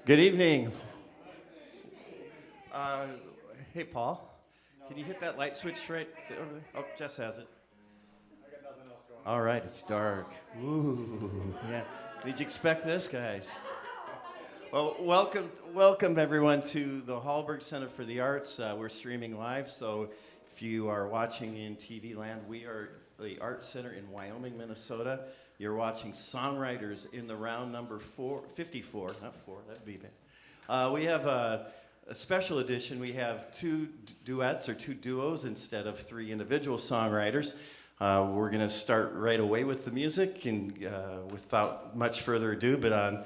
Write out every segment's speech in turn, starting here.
Good evening. Hey, Paul, can you hit that light switch right over there? Oh, Jess has it. I got nothing else going. All right, it's dark. Ooh, yeah. Did you expect this, guys? Well, welcome everyone to the Hallberg Center for the Arts. We're streaming live, so if you are watching in TV land, we are the Arts Center in Wyoming, Minnesota. You're watching Songwriters in the round number 54, not 4, that'd be bad. We have a special edition. We have 2 duets or 2 duos instead of 3 individual songwriters. We're going to start right away with the music and without much further ado, but on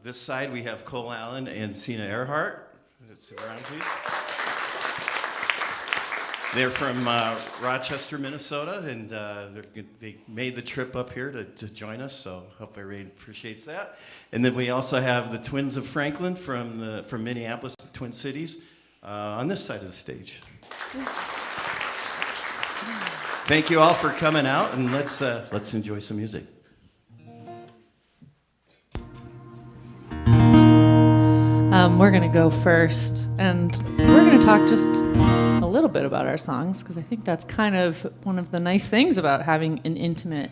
this side we have Cole Allen and Sena Ehrhardt. Let's sit around, please. They're from Rochester, Minnesota, and they made the trip up here to join us, so hope everybody appreciates that. And then we also have the Twins of Franklin from Minneapolis, the Twin Cities, on this side of the stage. Thank you all for coming out, and let's enjoy some music. We're going to go first, and we're going to talk just a little bit about our songs, because I think that's kind of one of the nice things about having an intimate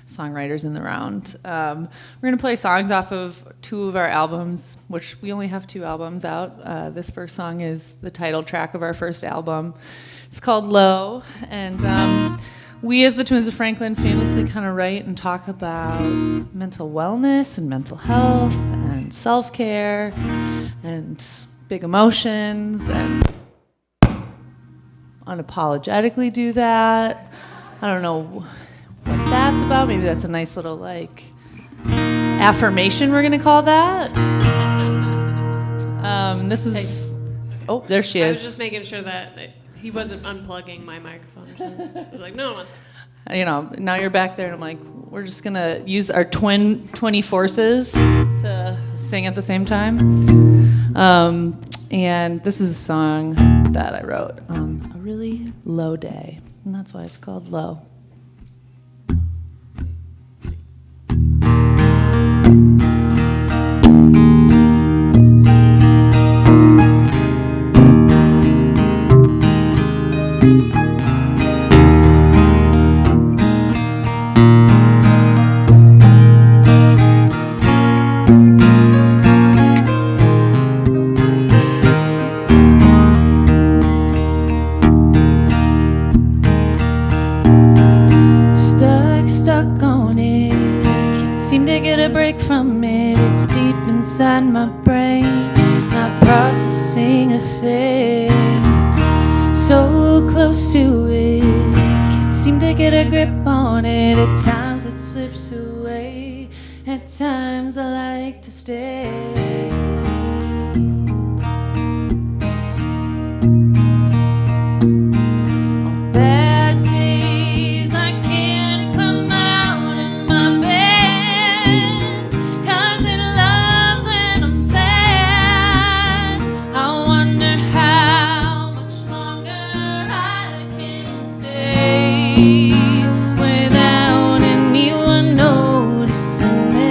songwriters in the round. We're going to play songs off of 2 of our albums, which we only have 2 albums out. This first song is the title track of our first album. It's called Low, and we as the Twins of Franklin famously kind of write and talk about mental wellness and mental health and self-care and big emotions and unapologetically do that. I don't know what that's about. Maybe that's a nice little like affirmation, we're going to call that. This is... Hey. Oh, there she is. I was just making sure that he wasn't unplugging my microphone or something. I was like, no. You know, now you're back there, and I'm like, we're just going to use our 20 forces to sing at the same time. And this is a song that I wrote on a really low day, and that's why it's called Low. Inside my brain, not processing a thing. So close to it, can't seem to get a grip on it. At times it slips away, at times I like to stay. Without anyone noticing me.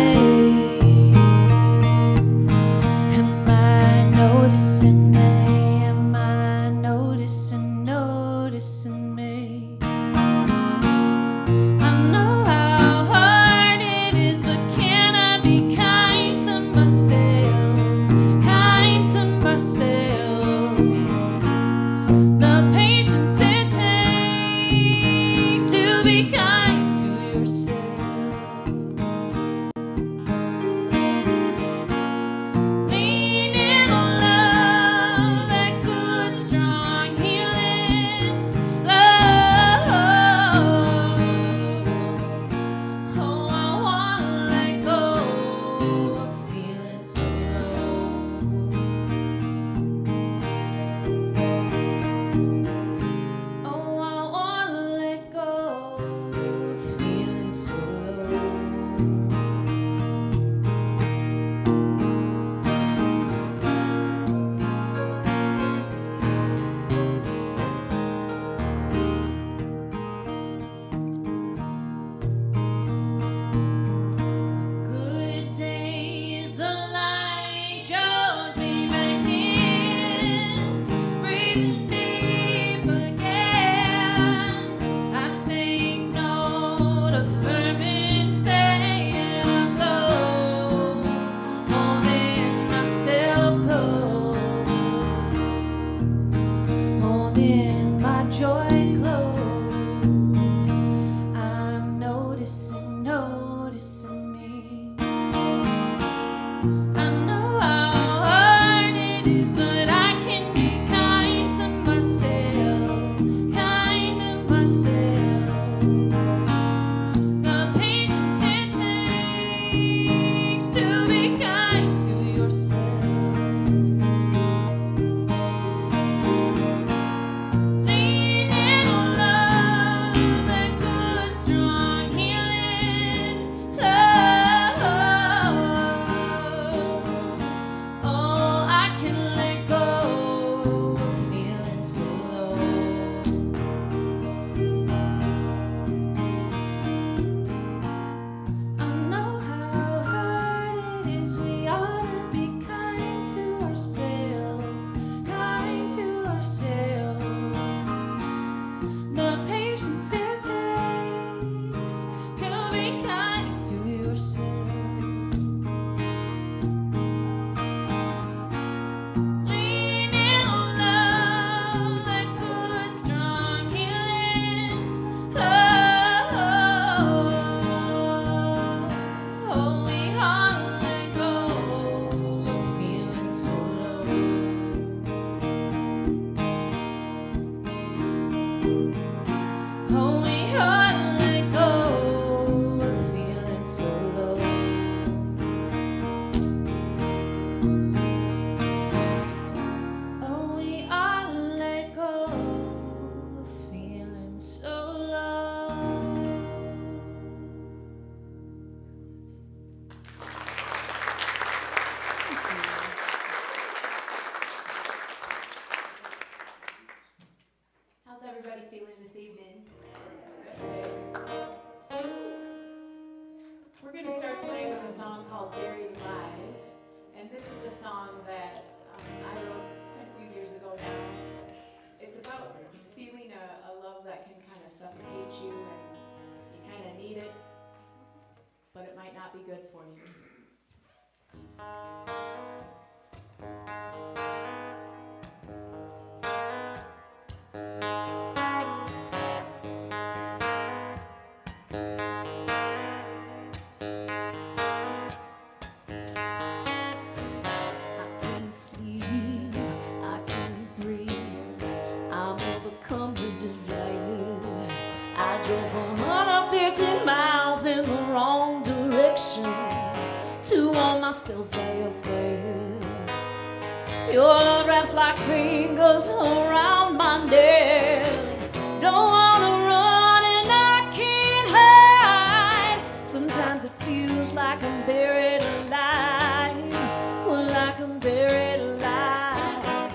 called Buried Alive, and this is a song that I wrote quite a few years ago now. It's about feeling a love that can kind of suffocate you, and you kind of need it, but it might not be good for you. I drove 150 miles in the wrong direction to warm myself by your fire. Your love wraps like fingers around my neck. Don't wanna run and I can't hide. Sometimes it feels like I'm buried alive. Well, like I'm buried alive.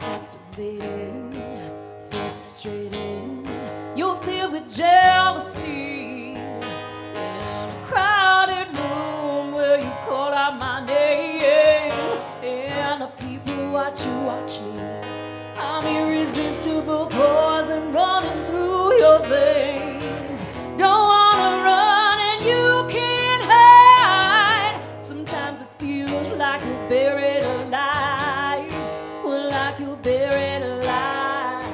Activated, frustrated, you're filled with jealousy. In a crowded room where you call out my name, and the people watch me. I'm irresistible poison running through your veins. Don't wanna run and you can't hide. Sometimes it feels like you're buried alive. Well, like you're buried alive.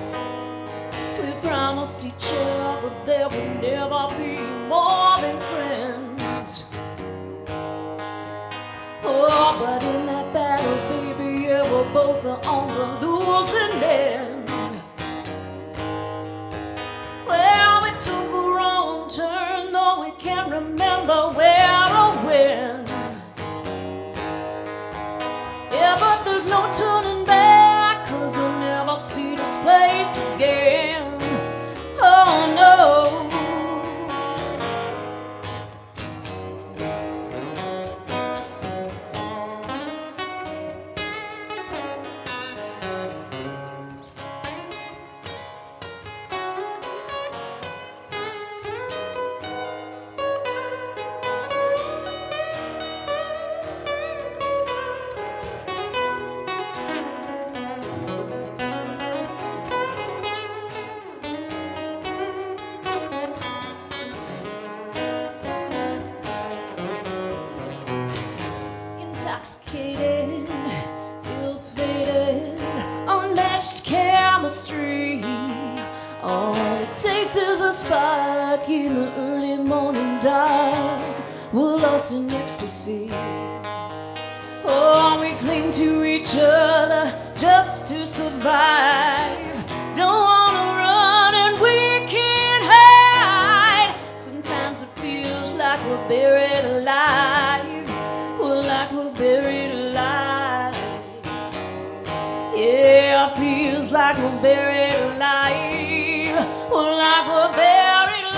We promised each other there would never be more than friends. Oh, but in that battle, baby, yeah, we're both on the losing end. Well, we took a wrong turn, though we can't remember where or when. Yeah, but there's no turning back, 'cause you'll never see this place again. Oh no. Intoxicated, ill-fated, unmatched chemistry. All it takes is a spark in the early morning dark. We're lost in ecstasy. Oh, we cling to each other just to survive. Don't wanna run and we can't hide. Sometimes it feels like we're buried alive. Well, like we're buried alive. Yeah, it feels like we're buried alive. Well, like we're buried alive.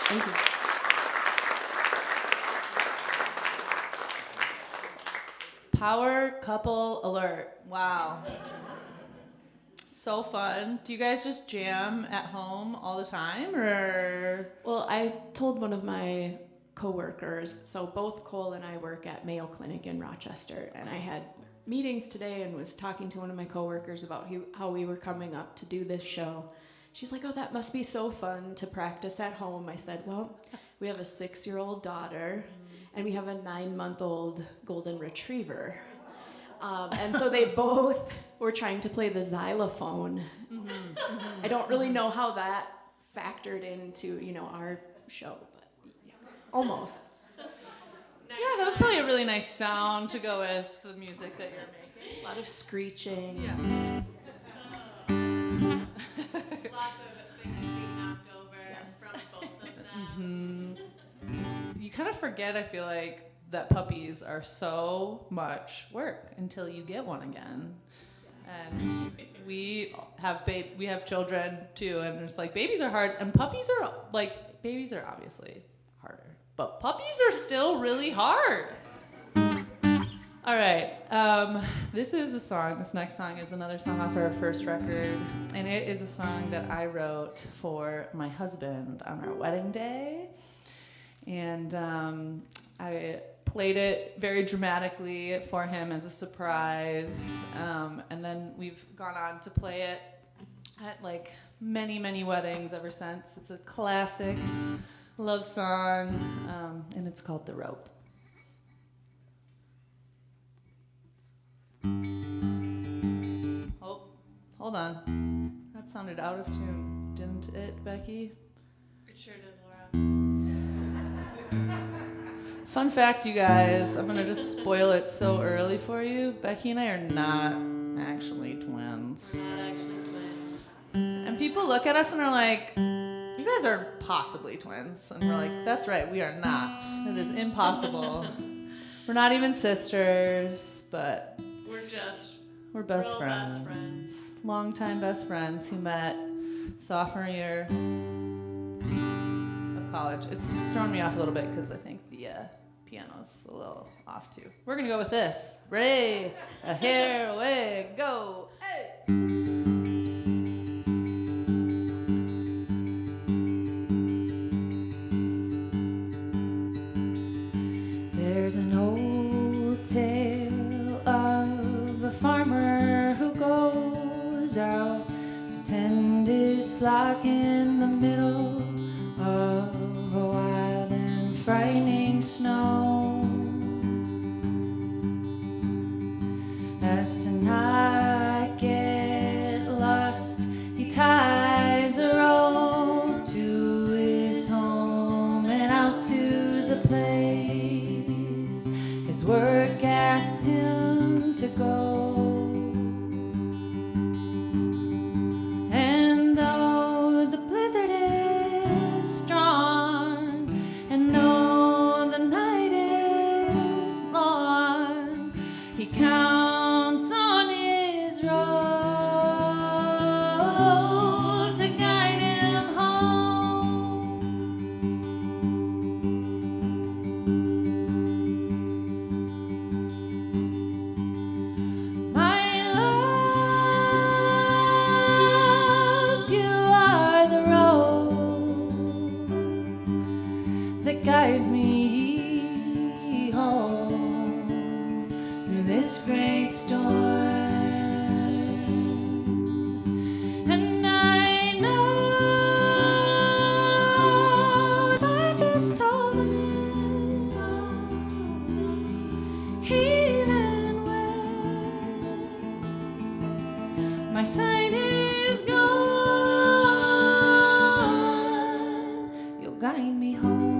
Thank you. Power couple alert. Wow. So fun. Do you guys just jam at home all the time, or? Well, I told one of my coworkers, so both Cole and I work at Mayo Clinic in Rochester, and I had meetings today and was talking to one of my coworkers about how we were coming up to do this show. She's like, oh, that must be so fun to practice at home. I said, well, we have a 6-year-old daughter, and we have a 9-month-old golden retriever. And so they both were trying to play the xylophone. I don't really know how that factored into, our show, but almost. Yeah, that was probably a really nice sound to go with the music that you're making. A lot of screeching. Yeah. Lots of things being knocked over Yes. from both of them. You kind of forget, I feel like, that puppies are so much work until you get one again. And we have children too, and it's like babies are hard, and babies are obviously harder, but puppies are still really hard. All right, this next song is another song off our first record, and it is a song that I wrote for my husband on our wedding day, and I played it very dramatically for him as a surprise, and then we've gone on to play it at like many, many weddings ever since. It's a classic love song, and it's called The Rope. Oh, hold on. That sounded out of tune, didn't it, Becky? It sure did, Laura. Fun fact, you guys, I'm gonna just spoil it so early for you. Becky and I are not actually twins. We're not actually twins. And people look at us and are like, you guys are possibly twins. And we're like, that's right, we are not. It is impossible. We're not even sisters, but we're best real friends. best friends. Longtime best friends who met sophomore year of college. It's thrown me off a little bit because I think the piano's a little off too. We're gonna go with this. Ready? Here we go. Hey! There's an old tale of a farmer who goes out to tend his flock in the middle of a wild and frightening snow. As tonight get lost, he ties a rope to his home and out to the place his work asks him to go. And though the blizzard is strong, and though the night is long, he counts on his rope to guide him home. My love, you are the road that guides me home through this great storm. And I know if I just told him, even when my sight is gone, you'll guide me home.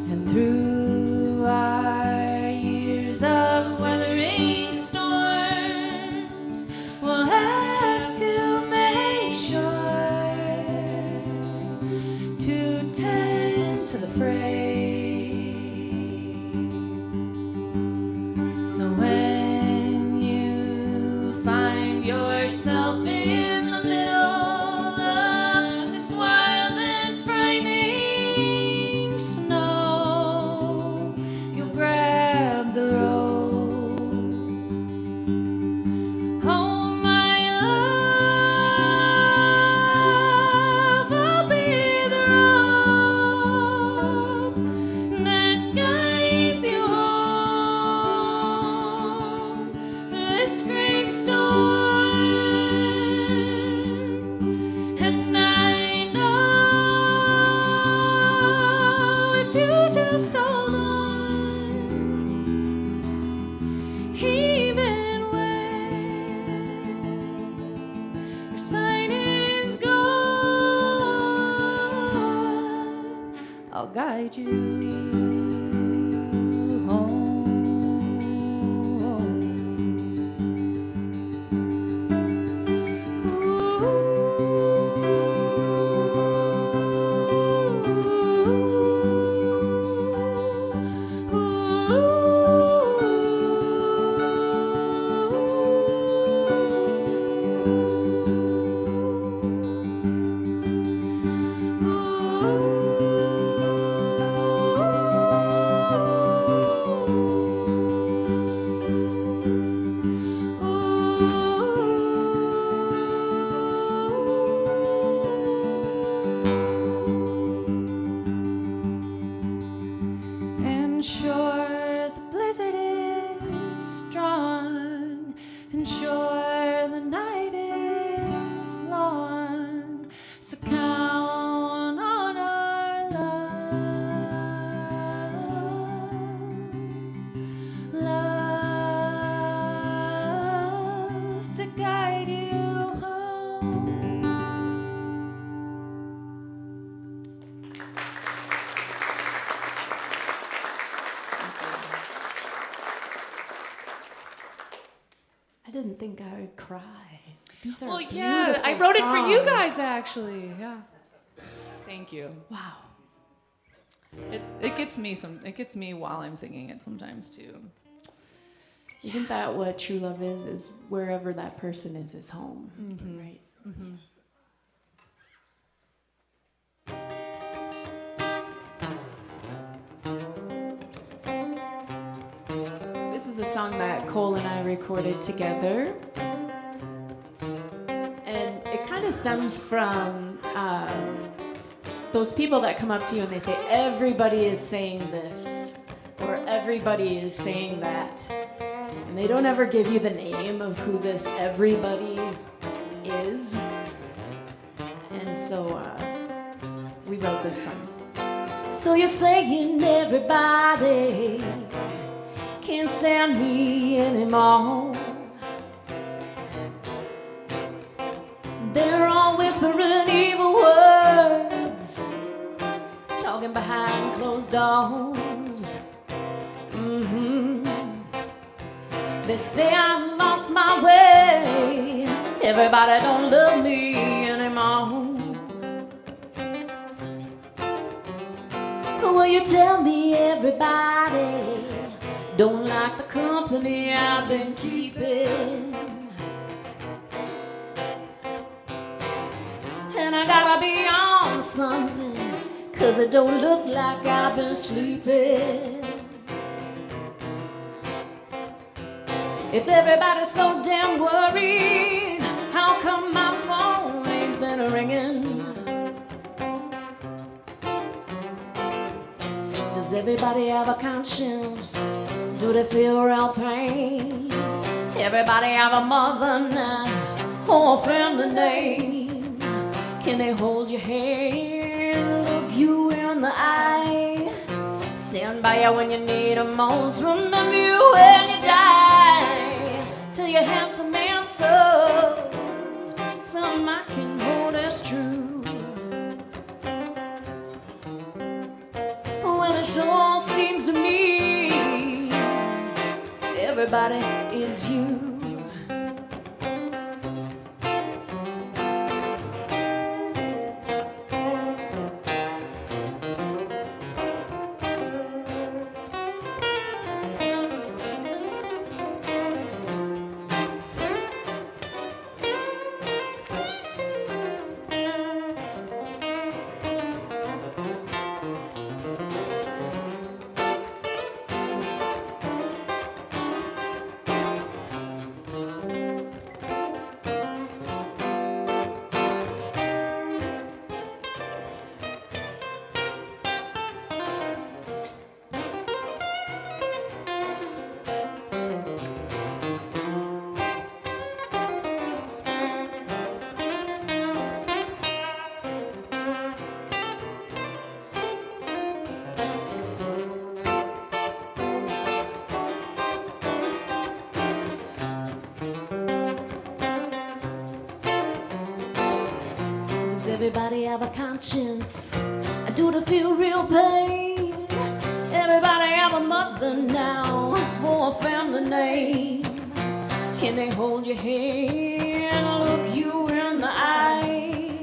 And through our years of weathering storms, we'll have to make sure to tend to the phrase. So when you find yourself in the middle of this wild and frightening snow, you'll grab the rope. Oh, my love, I'll be the rope that guides you home through this great storm. And I know if you just hold on, even when your sight is gone, I'll guide you home. Ooh. didn't think I would cry. These are Well, yeah, I beautiful wrote it for you songs. guys, actually. Yeah. Thank you. Wow. It gets me It gets me while I'm singing it sometimes too. Isn't that what true love is? Is wherever that person is home, right? This is a song that Cole and I recorded together. And it kind of stems from those people that come up to you and they say, everybody is saying this, or everybody is saying that. And they don't ever give you the name of who this everybody is. And so we wrote this song. So you're saying everybody can't stand me anymore. They're all whispering evil words, talking behind closed doors. They say I lost my way. Everybody don't love me anymore. Will you tell me everybody don't like the company I've been keeping? And I gotta be on something, 'cause it don't look like I've been sleeping. If everybody's so damn worried, how come my phone ain't been ringing? Does everybody have a conscience? Do they feel real pain? Everybody have a mother now, or a family name? Can they hold your hand, look you in the eye, stand by you when you need them most, remember you when you die, till you have some answers, some I can hold as true. Well, it sure seems to me everybody is you. Everybody have a conscience? Do they feel real pain? Everybody have a mother now, or a family name? Can they hold your hand, look you in the eye,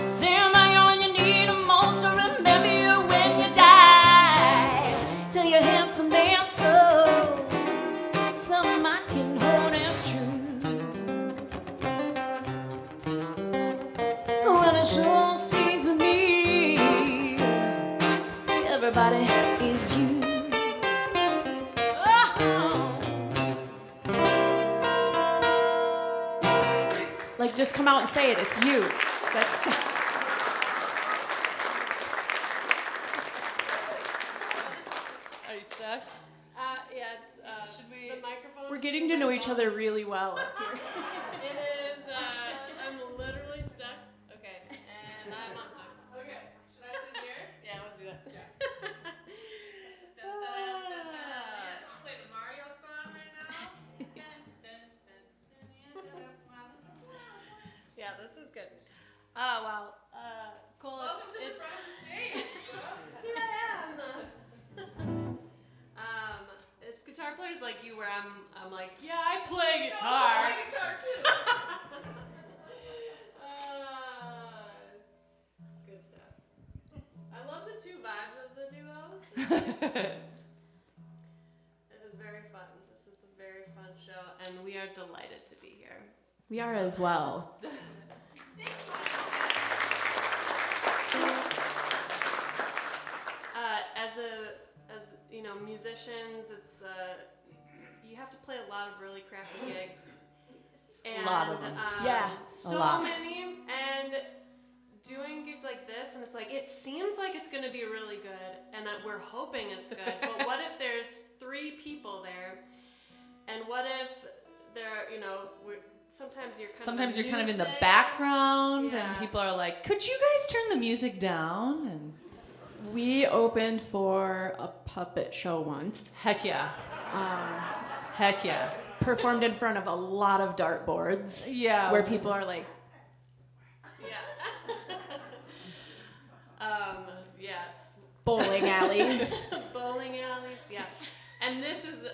stand by you when you need them most, to remember you when you die, till you have some answers, some I can hold as true. Well, it sure seems to me everybody is you. Like, just come out and say it. It's you. That's. Are you stuck? Yeah, it's the microphone. We're getting to know each other really well up here. It is. I'm literally stuck. Okay, and I'm not stuck. Okay, should I sit here? Yeah, let's do that. Play the Mario song right now. Yeah, this is good. Oh wow, Cole. Welcome to the front of the stage. Here I am. It's guitar players like you, where I'm like, yeah, I play guitar. vibes of the duo. It is very fun. This is a very fun show, and we are delighted to be here. We are as well. As you know, musicians, it's you have to play a lot of really crappy gigs. And, A lot of them. Yeah, so a lot. many. And doing gigs like this, and it's like, it seems like it's going to be really good, and we're hoping it's good. But what if there's 3 people there? And what if they're, you know, sometimes you're kind of in the nuisance. background, Yeah. and people are like, "Could you guys turn the music down?" And We opened for a puppet show once. heck yeah, heck yeah, Performed in front of a lot of dartboards. yeah. Where people are like, Yeah. Yes. bowling alleys. Bowling alleys, yeah. And this is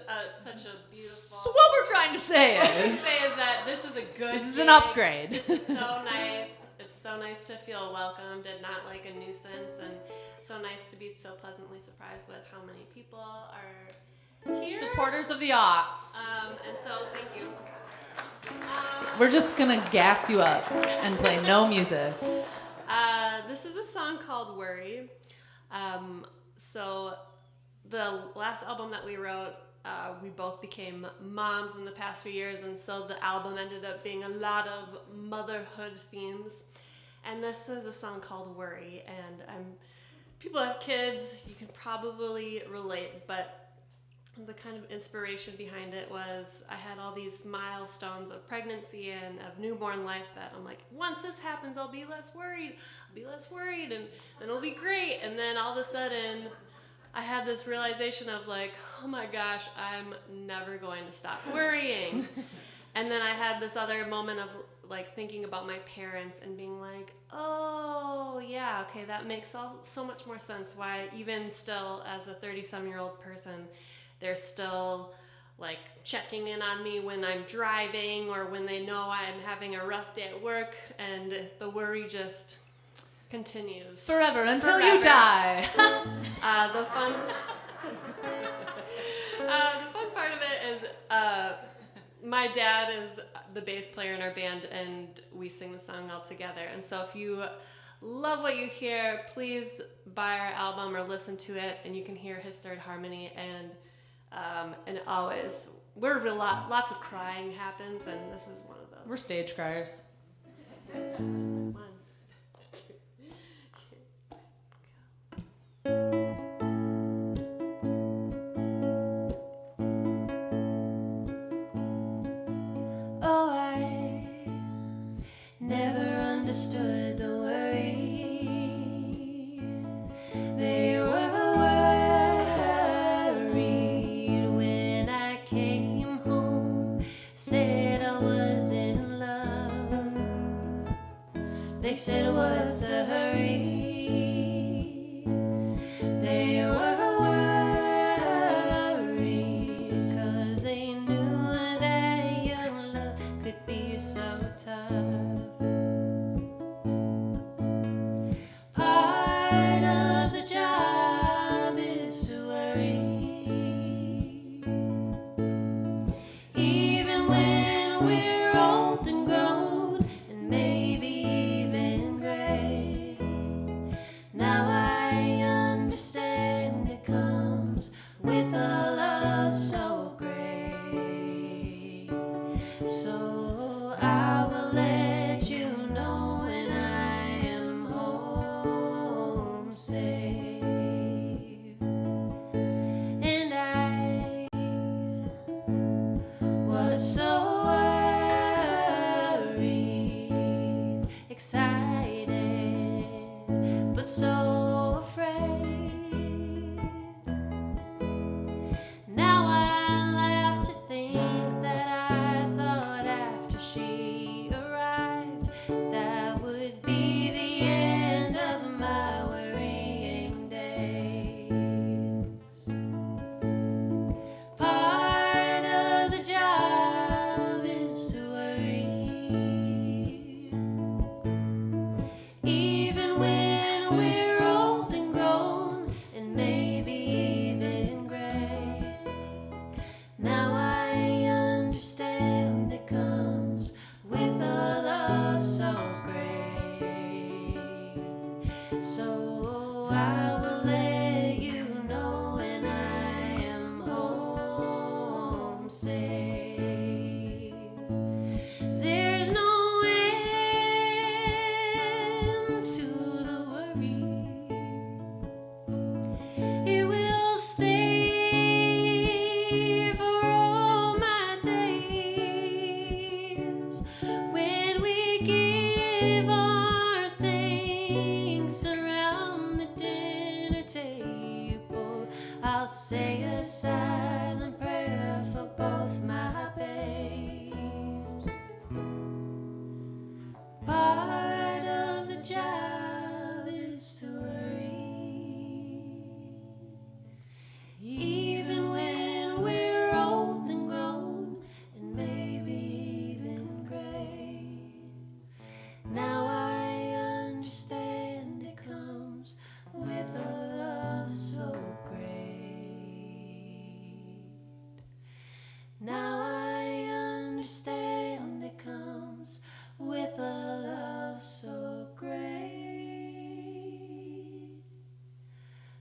such a beautiful. So what we're trying to say What I can is, say is that this is a good. this is gig. an upgrade. This is so nice. It's so nice to feel welcomed and not like a nuisance, and so nice to be so pleasantly surprised with how many people are here. Supporters of the arts. And so thank you. We're just gonna gas you up and play no music. This is a song called Worry. So the last album that we wrote, we both became moms in the past few years, and so the album ended up being a lot of motherhood themes. And this is a song called Worry, and people have kids, you can probably relate, but the kind of inspiration behind it was I had all these milestones of pregnancy and of newborn life that I'm like, once this happens, I'll be less worried, and then it'll be great. And then all of a sudden, I had this realization of like, oh my gosh, I'm never going to stop worrying. And then I had this other moment of like thinking about my parents and being like, oh yeah, okay, that makes so much more sense why even still as a 30-some-year-old person, they're still like checking in on me when I'm driving or when they know I'm having a rough day at work, and the worry just continues. Forever until you die. The fun part of it is my dad is the bass player in our band, and we sing the song all together. And so if you love what you hear, please buy our album or listen to it, and you can hear his third harmony. And always, lots of crying happens, and this is one of those. We're stage criers. 1, 2, Oh, I never understood the worry. They were worried when I came home, said I was in love. dinner table. I'll say a silent prayer for both my babes. Part of the job is to worry, even when we're old and grown and maybe even gray. Now I understand it comes with a love so great. Now I understand it comes with a love so great.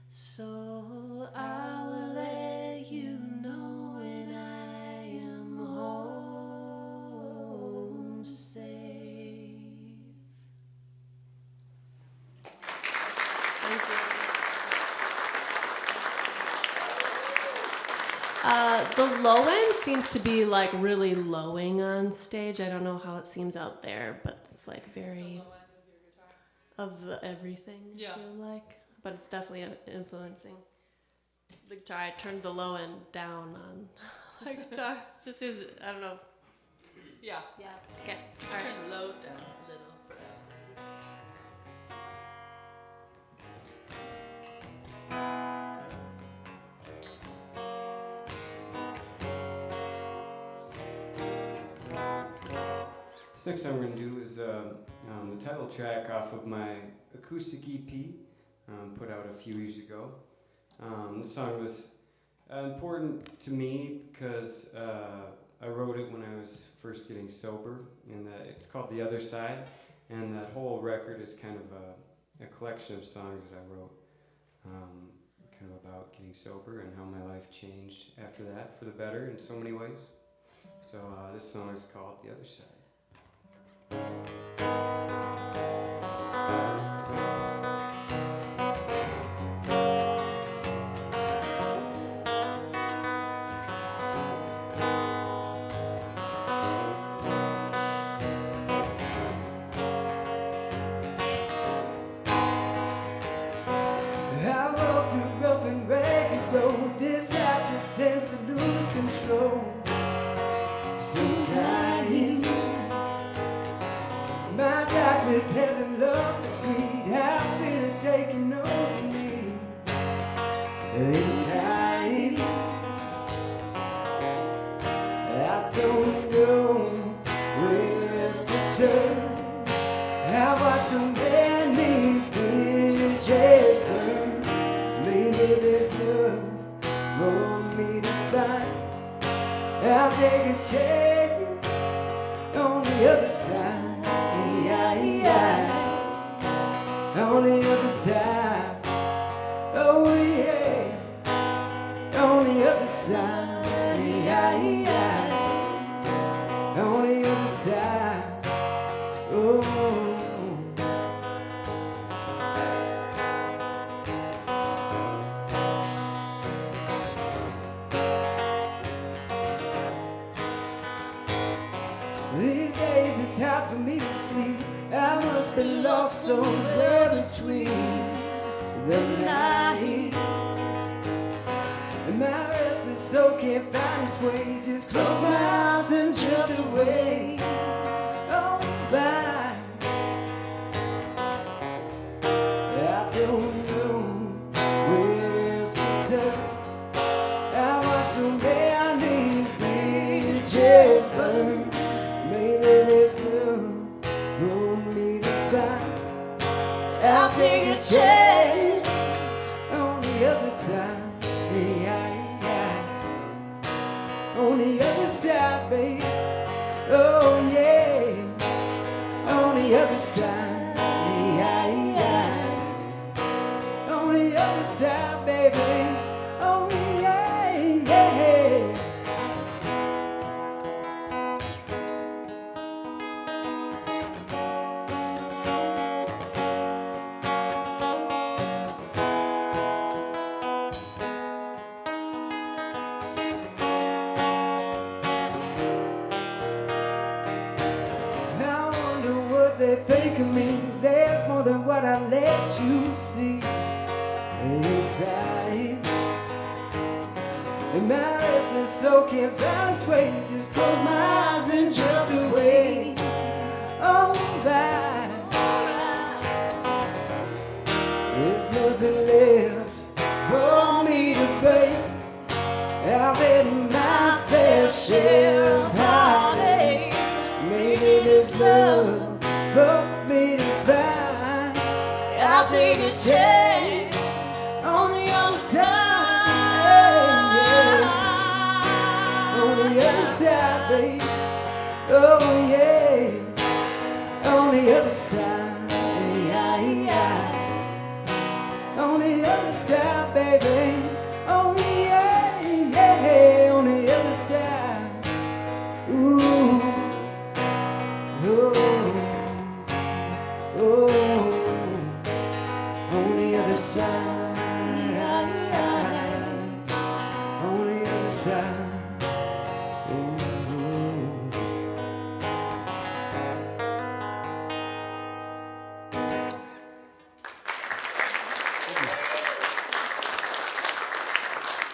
So I will let you know when I am home safe. Thank you. The low end seems to be like really lowing on stage. I don't know how it seems out there, but it's like very of everything. I feel like, but it's definitely influencing the guitar. I turned the low end down on the guitar. Just seems, I don't know. Yeah. Yeah. Okay. All right. Turn low down a little for us. This next I'm going to do is the title track off of my acoustic EP, put out a few years ago. This song was important to me because I wrote it when I was first getting sober, and it's called The Other Side, and that whole record is kind of a collection of songs that I wrote kind of about getting sober and how my life changed after that for the better in so many ways. So this song is called The Other Side. I walked a rough and ragged road. This life just tends to lose control. Sometimes my darkness hasn't lost its greed. I feel it taking over me. In time, I don't know where else to turn. I watch so many bridges burn. Maybe there's love for me to find. I'll take a chance on the other side. On the other side. Oh yeah. On the other side. On the other side. Oh. These days it's hard for me to sleep. I must be lost somewhere between the night. And my restless soul can't find its way. Just close my eyes and drift away. Oh, bye. I don't know where else to turn. I watch so many bridges burn. Maybe there's love for me to find. I'll take a chance on the other side. On the other side, babe. Oh yeah. On the other side. On the other side, baby. Oh yeah, yeah. They think of me. There's more than what I let you see. inside. And my restless soul can't find its way. Just close my eyes and drift away. Alright. There's nothing left for me to break. I've had my fair share of heartache. Maybe there's love for me to find. I'll take a chance on the other side. Yeah. On the other side, babe. Oh yeah. On the other side. Yeah, yeah. On the other side, baby. Oh yeah, yeah. On the other side. Ooh. Oh. Oh. On the other side. On the other side.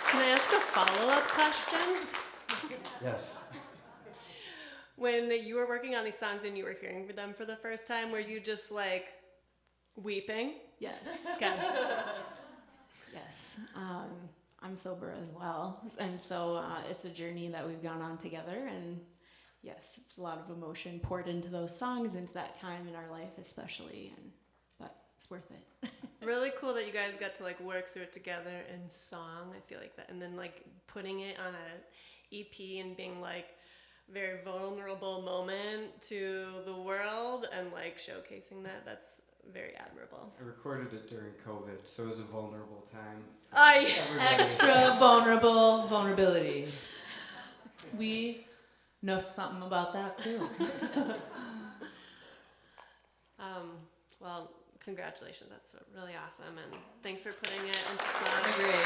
Can I ask a follow-up question? Yes. When you were working on these songs and you were hearing them for the first time, were you just like weeping? Yes. Okay. Yes. I'm sober as well. And so it's a journey that we've gone on together. And yes, it's a lot of emotion poured into those songs, into that time in our life especially. But it's worth it. Really cool that you guys got to like work through it together in song. I feel like that, and then like putting it on a EP and being like very vulnerable moment to the world and like showcasing that. That's very admirable. I recorded it during COVID, so it was a vulnerable time. Extra vulnerability. We know something about that too. Well, congratulations. That's really awesome, and thanks for putting it into song. I agree.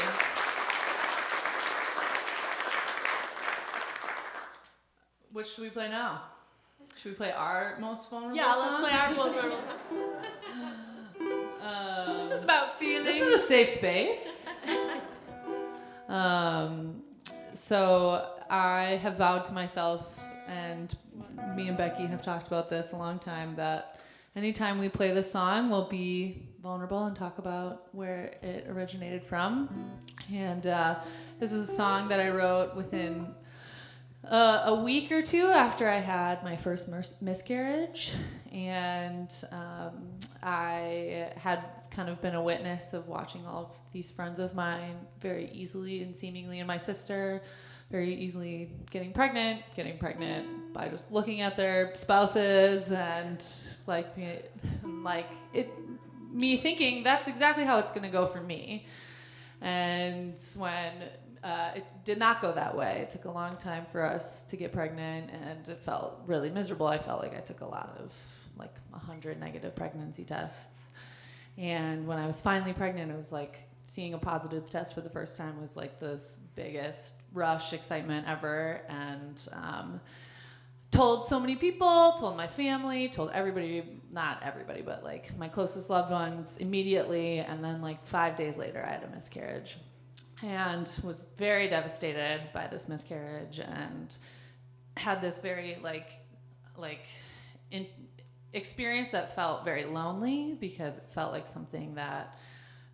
Which should we play now? Should we play our most vulnerable Yeah, song? let's play our most vulnerable. This is about feelings. This is a safe space. So I have vowed to myself, and me and Becky have talked about this a long time, that anytime we play this song, we'll be vulnerable and talk about where it originated from. And this is a song that I wrote within a week or two after I had my first miscarriage. And I had kind of been a witness of watching all of these friends of mine very easily and seemingly, and my sister very easily getting pregnant by just looking at their spouses, and me thinking that's exactly how it's going to go for me. And when it did not go that way, it took a long time for us to get pregnant, and it felt really miserable. I felt like I took a lot of 100 negative pregnancy tests. And when I was finally pregnant, it was like seeing a positive test for the first time was like this biggest rush excitement ever. And told so many people, told my family, told everybody, not everybody, but like my closest loved ones immediately. And then 5 days later, I had a miscarriage and was very devastated by this miscarriage, and had this very experience that felt very lonely, because it felt like something that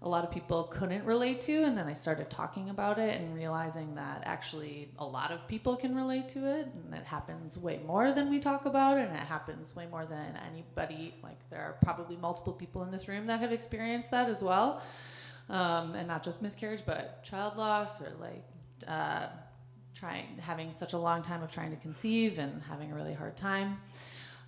a lot of people couldn't relate to. And then I started talking about it and realizing that actually a lot of people can relate to it, and it happens way more than we talk about, and it happens way more than anybody. There are probably multiple people in this room that have experienced that as well, and not just miscarriage, but child loss, or having such a long time of trying to conceive and having a really hard time.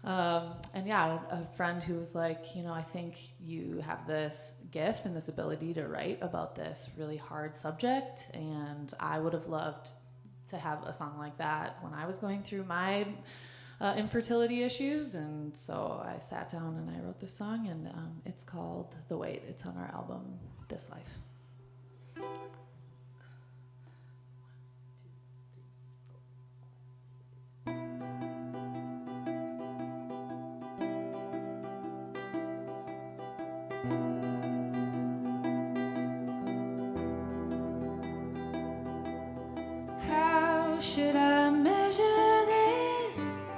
And yeah, a friend who was like, I think you have this gift and this ability to write about this really hard subject, and I would have loved to have a song like that when I was going through my infertility issues. And so I sat down and I wrote this song, and it's called The Wait. It's on our album, This Life. should I measure this?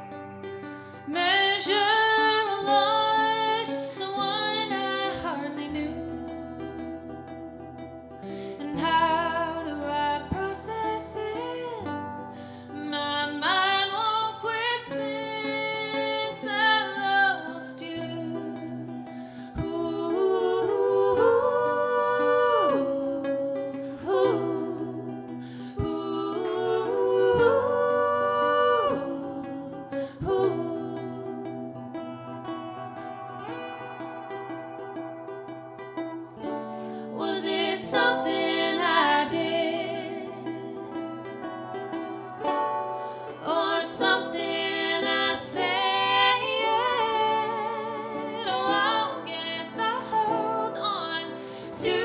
Measure a loss, one I hardly knew. And how do I process it? My mind won't quit since I lost you. Was it something I did, or something I said? Oh, I guess I'll hold on to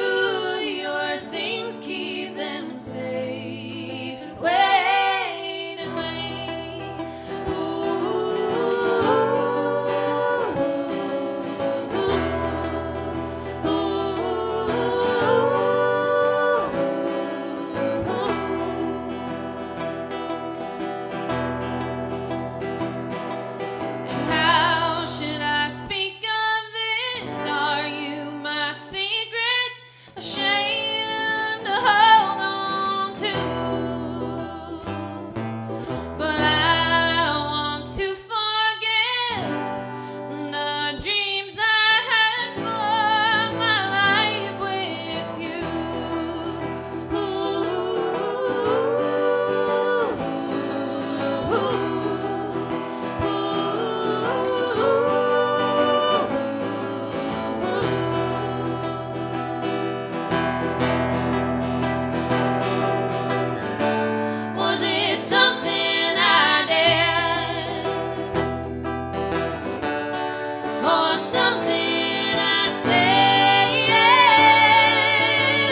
your things, keep them safe, and wait and wait. And how should I speak of this? Are you my secret? Ashamed to hold on to. But I don't want to forget the dreams I had for my life with you. Was it something I did, or something I said?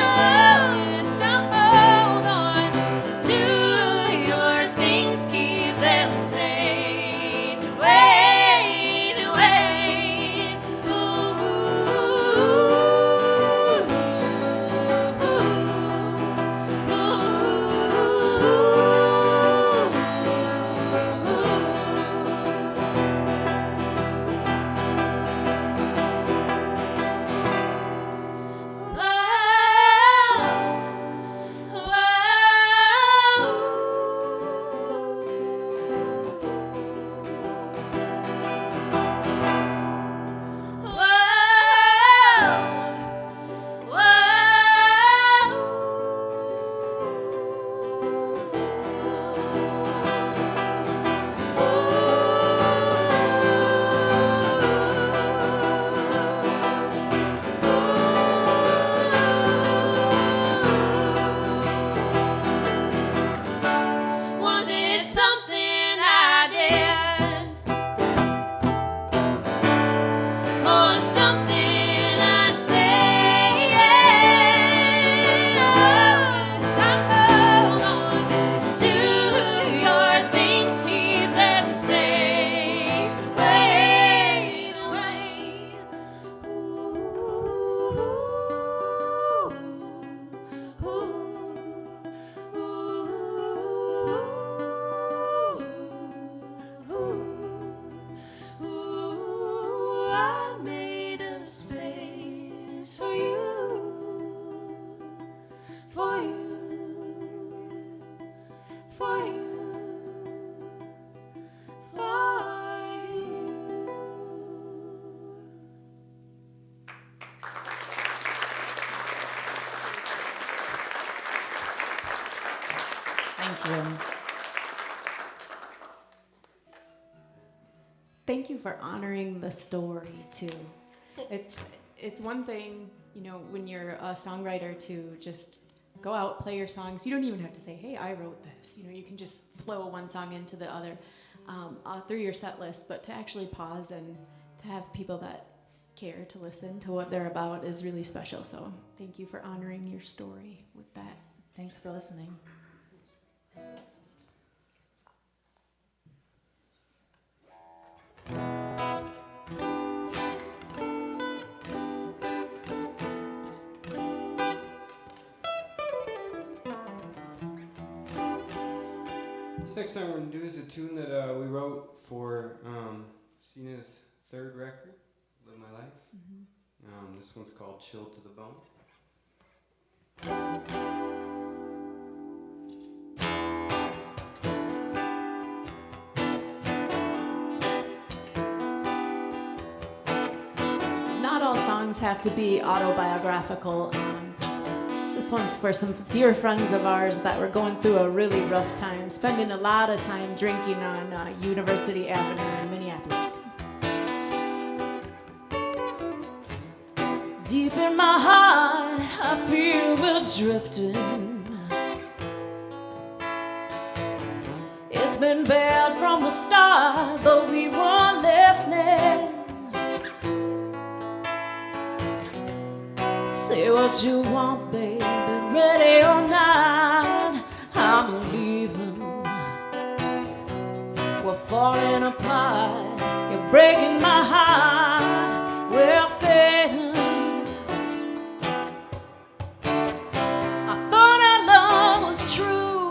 Oh, yes, I'll hold on to your things, keep them safe, and wait and wait. Was it something I did, or something I said? Oh, yes, I'll hold on to your things, keep them safe, wait and wait. I made a space for you, for you, for you, for you. Thank you. Thank you for honoring the story too. It's one thing, you know, when you're a songwriter to just go out, play your songs. You don't even have to say, "Hey, I wrote this." You know, you can just flow one song into the other through your set list. But to actually pause and to have people that care to listen to what they're about is really special. So thank you for honoring your story with that. Thanks for listening. next song we're going to do is a tune that we wrote for Sena's third record, Live My Life. This one's called Chill to the Bone. Not all songs have to be autobiographical. This one's for some dear friends of ours that were going through a really rough time, spending a lot of time drinking on University Avenue in Minneapolis. Deep in my heart, I feel we're drifting. It's been bad from the start, but we weren't listening. Say what you want, baby, ready or not, I'm leaving. We're falling apart, you're breaking my heart, we're fading. I thought our love was true,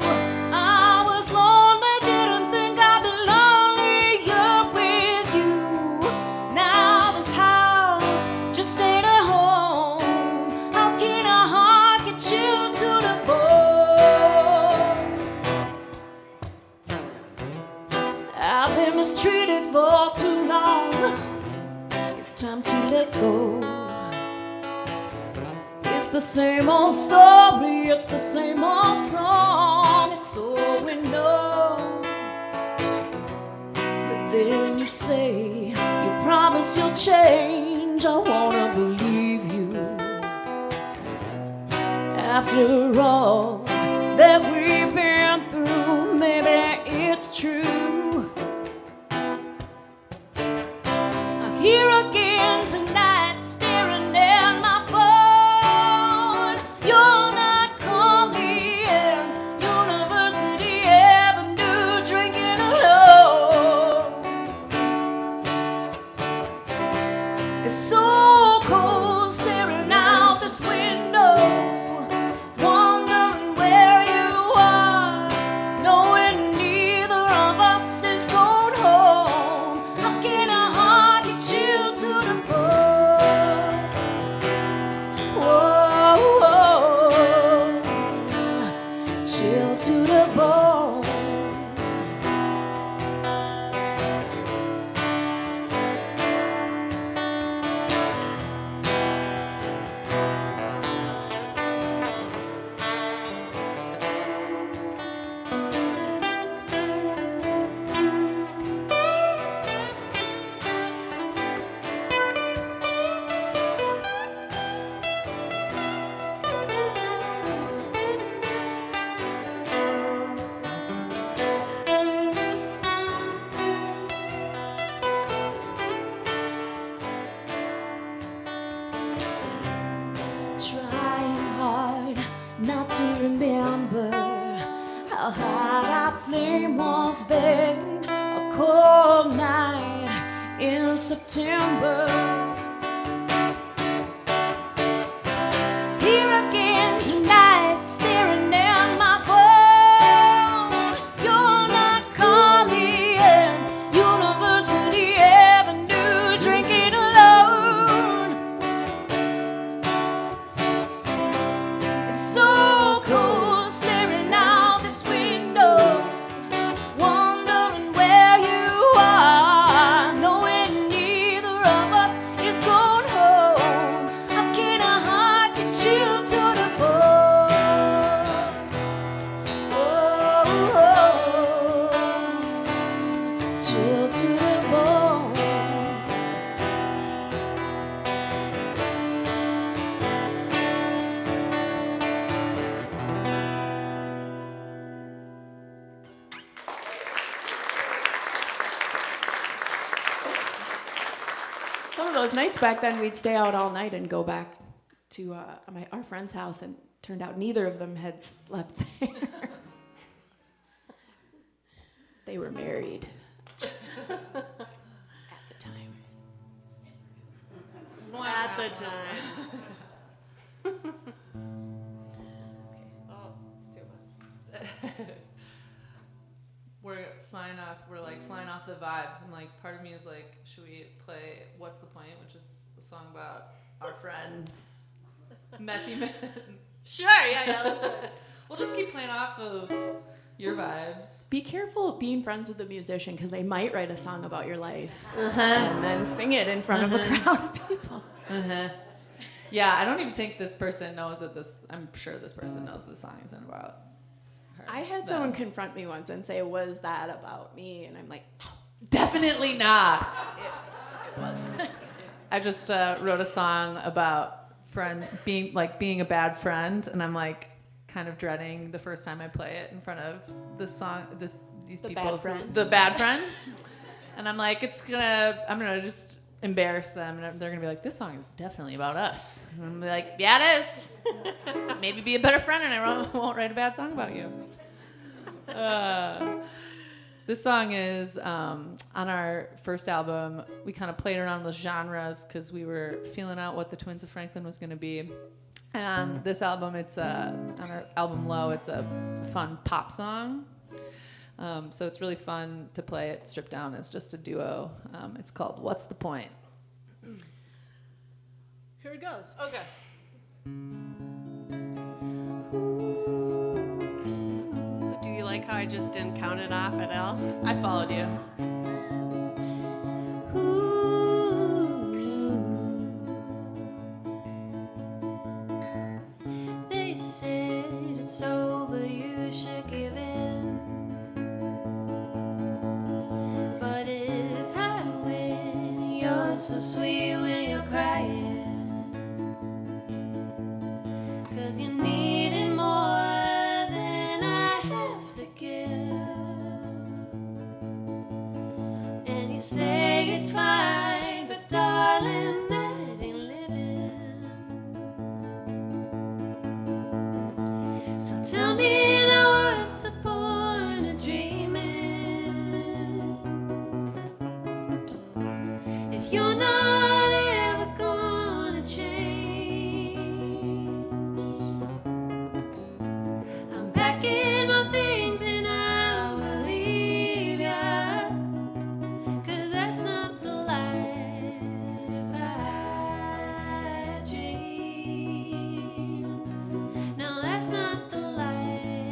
I was lonely, didn't think I'd be lonelier with you. Now this house just ain't a home. How can a heart get you to the bone? I've been mistreated for too long. It's time to let go. It's the same old story, it's the same old song, it's all we know. But then you say, you promise you'll change, I wanna believe you. After all that we've been through, maybe it's true. I'm here again tonight, staring at my phone. You're not calling, University Avenue, drinking alone. It's so cold staring out this window, wondering where you are, knowing neither of us is going home. How can a heart get you to the bone? Whoa, whoa. Chill to the bone. Trying hard not to remember how hot our flame was then, a cold night in September. Here again tonight, staring at my phone. You're not calling, University Avenue, drinking alone. It's so cold staring out this window, wondering where you are, knowing neither of us is going home. How can a heart get you to the bone? Oh, chill to the bone. Some of those nights back then, we'd stay out all night and go back to our friend's house, and turned out neither of them had slept there. They were married at the time. At the time. Oh, it's too much. the vibes. And like, part of me is like, should we play "What's the Point," which is a song about our friends, messy men. Sure, yeah, let's do it. We'll just keep playing off of your vibes. Be careful of being friends with a musician because they might write a song about your life Uh-huh. and then sing it in front of a crowd of people. Uh-huh. Yeah, I don't even think this person knows that I'm sure this person knows this song isn't about her. I had them. someone confront me once and say, "Was that about me?" And I'm like, "No, Definitely not. it was." I just wrote a song about being a bad friend, and I'm like kind of dreading the first time I play it in front of these The people. bad friend. The bad friend. And I'm like, I'm gonna just embarrass them, and they're gonna be like, this song is definitely about us. And I'm gonna be like, yeah, it is. Maybe be a better friend, and I won't write a bad song about you. This song is on our first album. We kind of played around with genres because we were feeling out what the Twins of Franklin was going to be. And on this album, on our album Low, it's a fun pop song. So it's really fun to play it stripped down as just a duo. It's called "What's the Point?" Here it goes. Okay. Do you like how I just didn't count it off at all? I followed you. They said it's over, you should give in. But it's hard when you're so sweet when you're crying. 'Cause you need it more than I have to give. And you say it's fine, but darling, that ain't living. So tell me now, what's the point of dreaming if you're not ever gonna change? I'm packing my things and I will leave ya, 'cause that's not the life I dream. No, that's not the life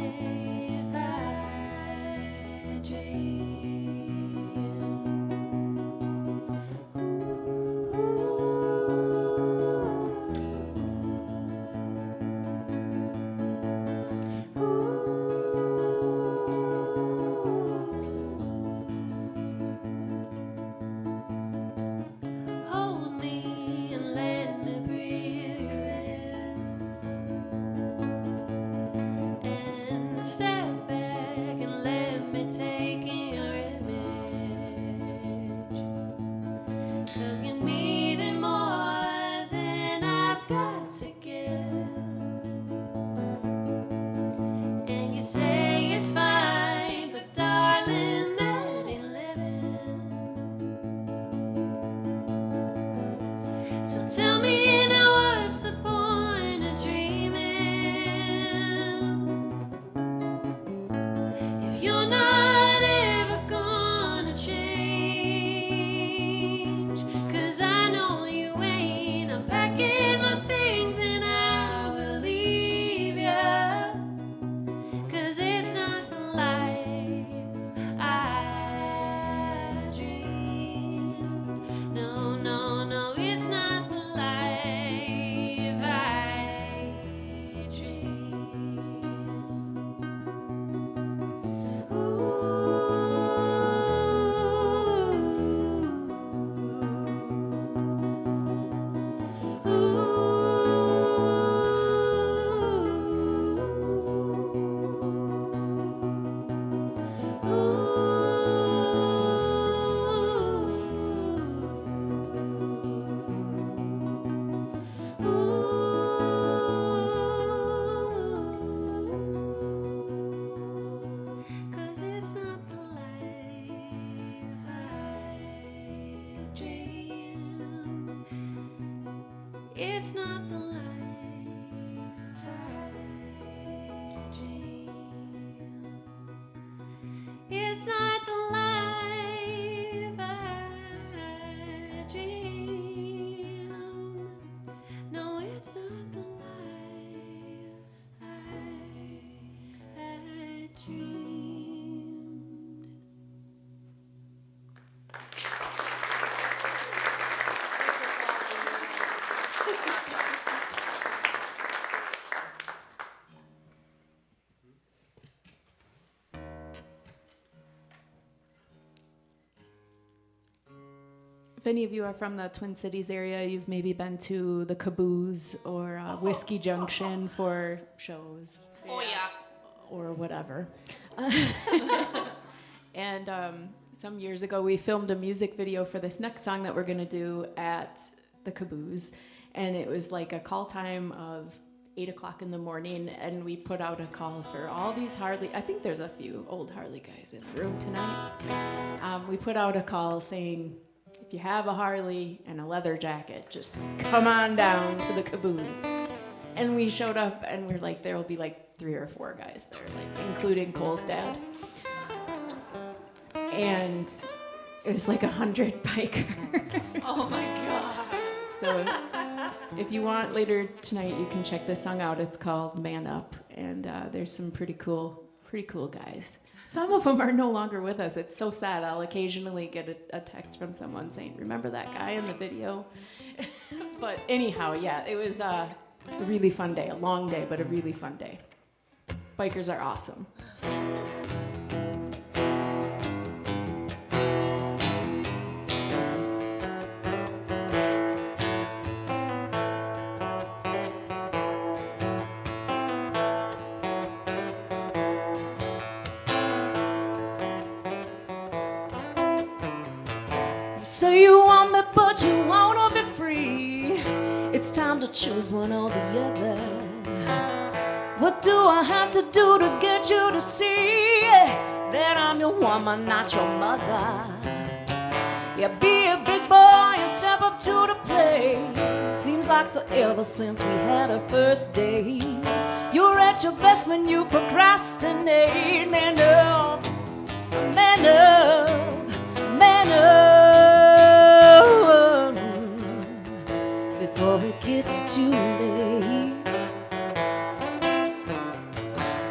any of you are from the Twin Cities area, you've maybe been to the Caboose or Whiskey Junction for shows. Oh, yeah. Or whatever. And some years ago, we filmed a music video for this next song that we're going to do at the Caboose. And it was like a call time of 8 o'clock in the morning, and we put out a call for all these Harley. I think there's a few old Harley guys in the room tonight. We put out a call saying, if you have a Harley and a leather jacket, just come on down to the Caboose. And we showed up, and we're like, there will be like 3 or 4 guys there, like including Cole's dad. And it was like 100 bikers. Oh my God. So if you want later tonight, you can check this song out. It's called Man Up, and there's some pretty cool guys. Some of them are no longer with us. It's so sad. I'll occasionally get a text from someone saying, remember that guy in the video? But anyhow, yeah, it was a really fun day. A long day, but a really fun day. Bikers are awesome. So you want me, but you wanna be free. It's time to choose one or the other. What do I have to do to get you to see that I'm your woman, not your mother? Yeah, be a big boy and step up to the plate. Seems like forever since we had our first date. You're at your best when you procrastinate. Man up, man up, man up. Before it gets too late.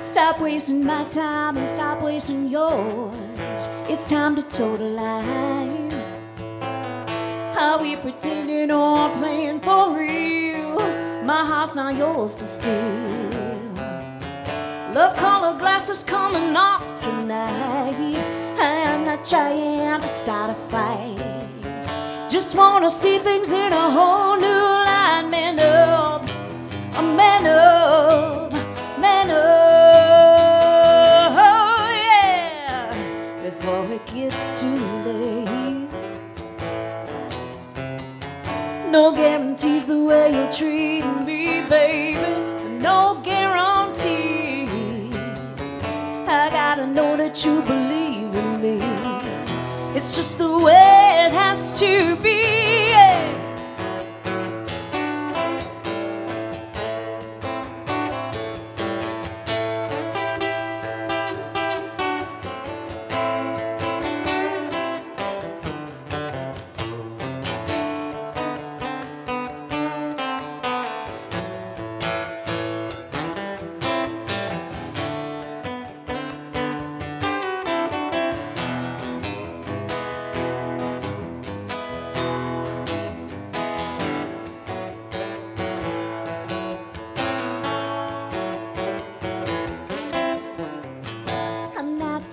Stop wasting my time and stop wasting yours. It's time to toe the line. Are we pretending or playing for real? My heart's not yours to steal. Love colored glasses coming off tonight. I am not trying to start a fight. Just wanna see things in a whole new light. Man up, man up, man up, oh yeah. Before it gets too late. No guarantees the way you're treating me, baby. No guarantees. I gotta know that you believe in me. It's just the way it has to be. Yeah.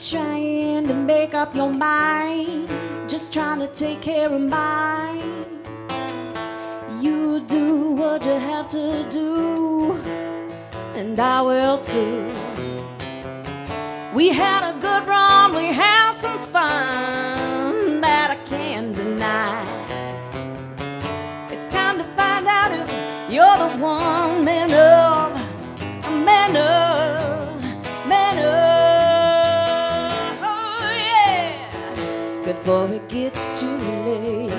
Trying to make up your mind, just trying to take care of mine. You do what you have to do, and I will too. We had a good run, we had some fun that I can't deny. It's time to find out if you're the one. Man up, man up, man up. Before it gets too late.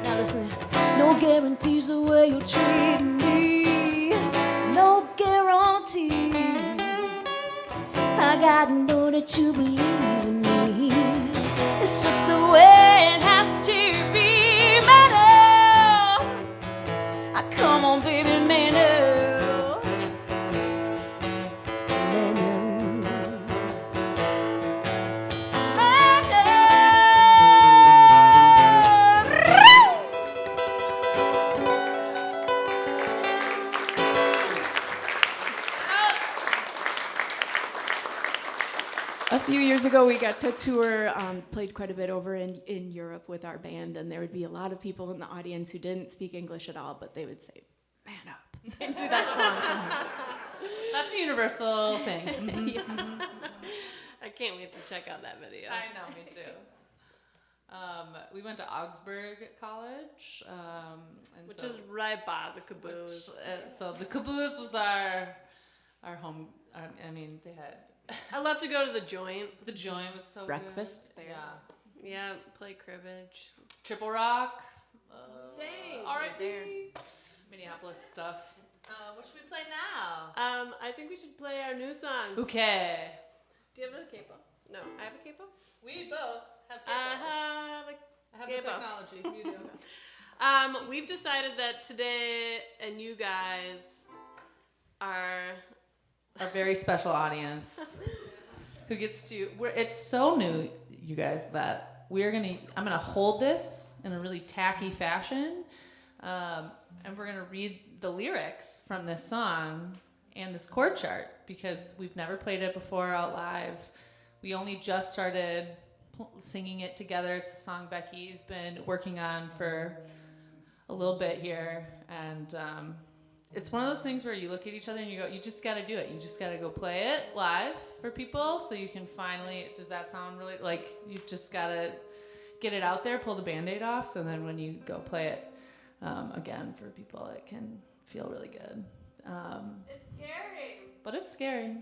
Now listen, no guarantees the way you're treating me. No guarantee. I gotta know that you believe in me. It's just the way it has to be. Man up, come on baby, man up. Man up. A few years ago, we got to tour, played quite a bit over in Europe with our band, and there would be a lot of people in the audience who didn't speak English at all, but they would say, "Man up." They knew that song somehow. That's a universal thing. Yeah. I can't wait to check out that video. I know, me too. We went to Augsburg College, and Which so, is right by the caboose. so the caboose was our home. I mean, they had I love to go to the joint. the joint was so Breakfast good. there. Yeah, Yeah, play cribbage. Triple Rock. Dang. R.I.P. Minneapolis stuff. What should we play now? I think we should play our new song. Okay. Do you have a capo? No, I have a capo. We both have I have a I have the capo. technology. You do. We've decided that today, and you guys are. Our very special audience who gets to. It's so new, you guys, that I'm gonna hold this in a really tacky fashion, and we're gonna read the lyrics from this song and this chord chart because we've never played it before out live. We only just started singing it together. It's a song Becky's been working on for a little bit here, and it's one of those things where you look at each other and you go, you just got to do it. You just got to go play it live for people so you can finally, does that sound really, like, you just got to get it out there, pull the Band-Aid off, so then when you go play it again for people, it can feel really good. It's scary. But it's scary.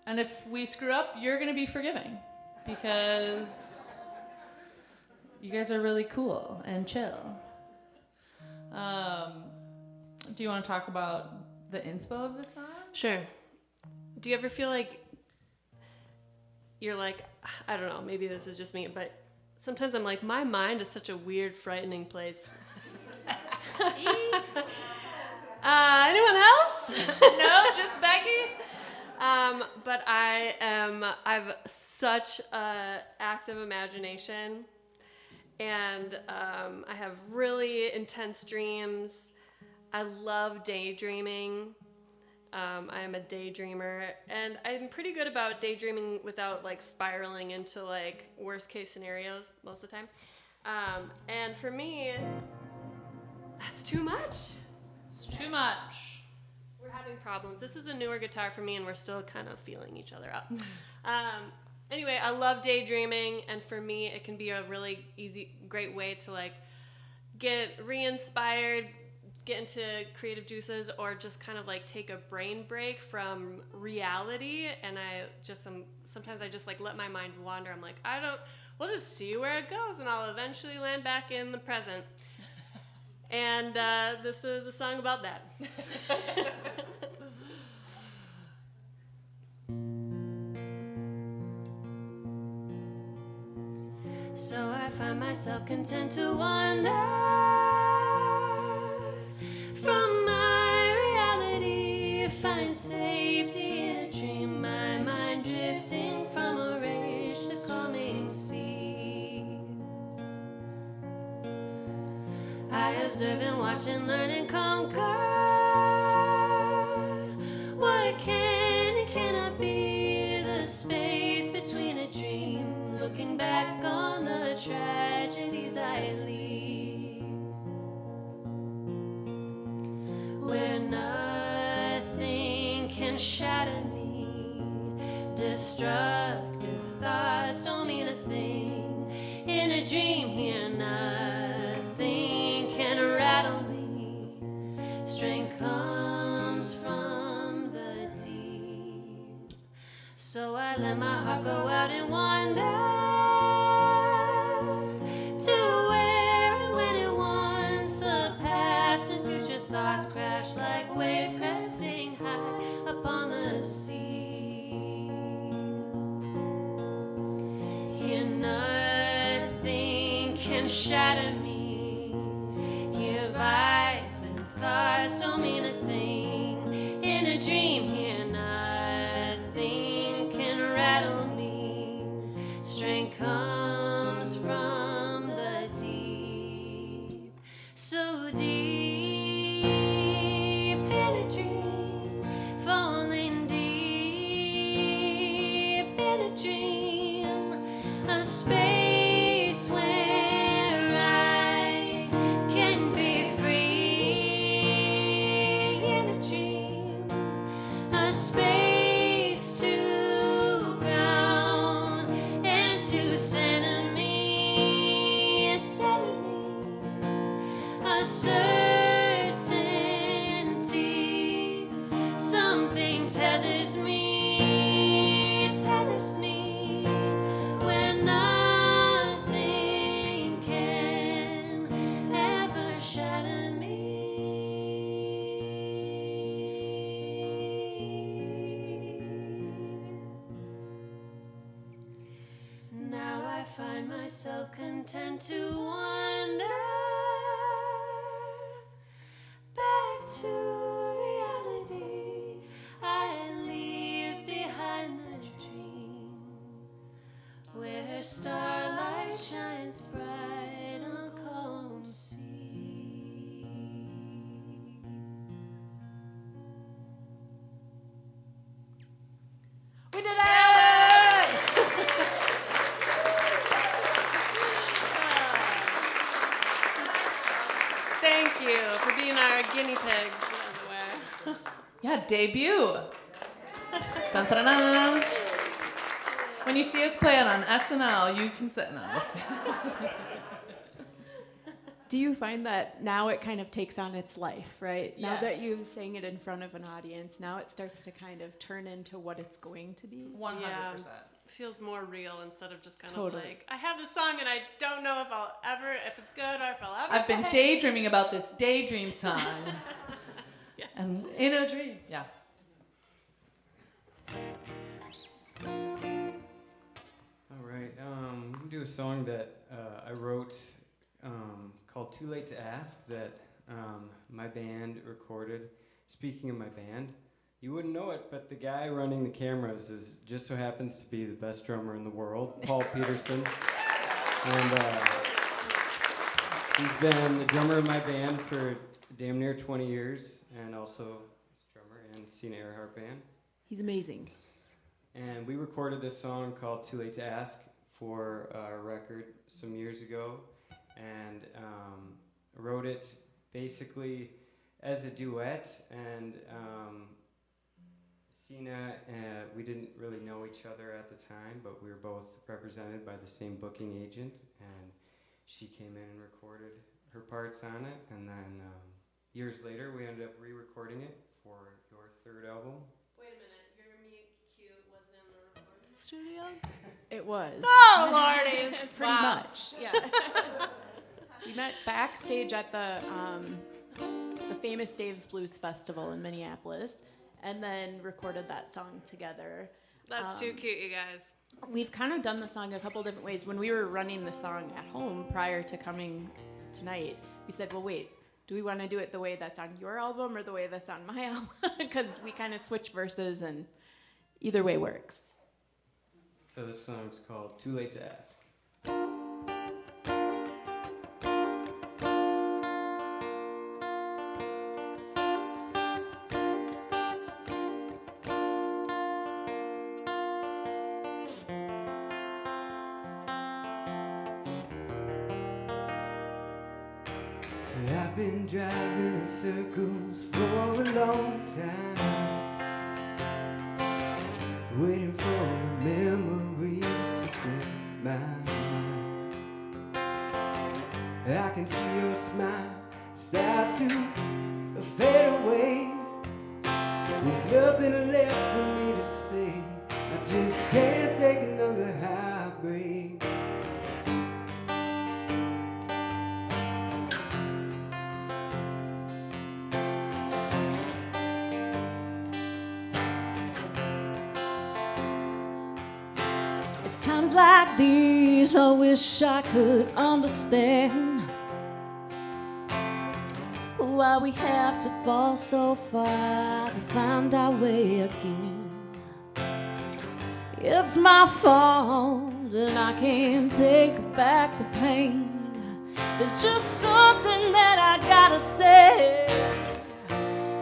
And if we screw up, you're going to be forgiving because you guys are really cool and chill. Do you want to talk about the inspo of this song? Sure. Do you ever feel like you're like, I don't know, maybe this is just me, but sometimes I'm like, my mind is such a weird, frightening place. Anyone else? No, just Becky? But I've such an active imagination, and I have really intense dreams. I love daydreaming. I am a daydreamer, and I'm pretty good about daydreaming without like spiraling into like worst case scenarios most of the time. And for me, that's too much. It's too much. We're having problems. This is a newer guitar for me, and we're still kind of feeling each other out. Anyway, I love daydreaming, and for me, it can be a really great way to like get re-inspired, get into creative juices, or just kind of like take a brain break from reality. And sometimes I just like let my mind wander. I'm like, we'll just see where it goes, and I'll eventually land back in the present. And this is a song about that. So I find myself content to wander from my reality, find safety in a dream, my mind drifting from a rage to calming seas. I observe and watch and learn and conquer what can and cannot be, the space between a dream, looking back on the tragedies I leave, where nothing can shatter me, destructive thoughts don't mean a thing, in a dream here nothing can rattle me, strength comes from the deep. So I let my heart go out and wander to where and when it wants, the past and future thoughts crash like waves cresting high upon the sea. Here nothing can shatter me, here violent thoughts don't mean a thing, in a dream here nothing can rattle me, strength comes from the deep, so deep in a dream, falling deep tend to wander back to reality. I leave behind the dream where starlight shines bright on calm seas. We did it! Thank you for being our guinea pigs, by the way. Yeah, debut. Dun, dun, dun. When you see us play it on SNL, you can sit. No, I'm just kidding. Do you find that now it kind of takes on its life, right? Now that Yes. you've sang it in front of an audience, now it starts to kind of turn into what it's going to be? 100%. Feels more real instead of just kind Totally. of like, I have this song and I don't know if it's good or if I'll ever I've been play it. daydreaming about this daydream song. Yeah. And in a dream. Yeah. All right, we can do a song that I wrote called Too Late to Ask that my band recorded. Speaking of my band, you wouldn't know it, but the guy running the cameras just so happens to be the best drummer in the world, Paul Peterson. And he's been the drummer of my band for damn near 20 years, and also drummer in Sena Ehrhardt band. He's amazing. And we recorded this song called Too Late to Ask for our record some years ago, and wrote it basically as a duet. And Sena, we didn't really know each other at the time, but we were both represented by the same booking agent, and she came in and recorded her parts on it, and then years later we ended up re-recording it for your third album. Wait a minute, your mute cue was in the recording studio? It was. Oh, Lordy! Pretty Wow. much, yeah. We met backstage at the famous Dave's Blues Festival in Minneapolis, and then recorded that song together. That's too cute, you guys. We've kind of done the song a couple different ways. When we were running the song at home prior to coming tonight, we said, well, wait, do we want to do it the way that's on your album or the way that's on my album? Because we kind of switch verses, and either way works. So this song's called Too Late to Ask. I've been driving in circles for a long time, waiting for the memories to slip my mind. I can see your smile start to fade away. There's nothing left for me to say. I just can't take another heartbreak. It's times like these I wish I could understand why we have to fall so far to find our way again. It's my fault and I can't take back the pain. There's just something that I gotta say.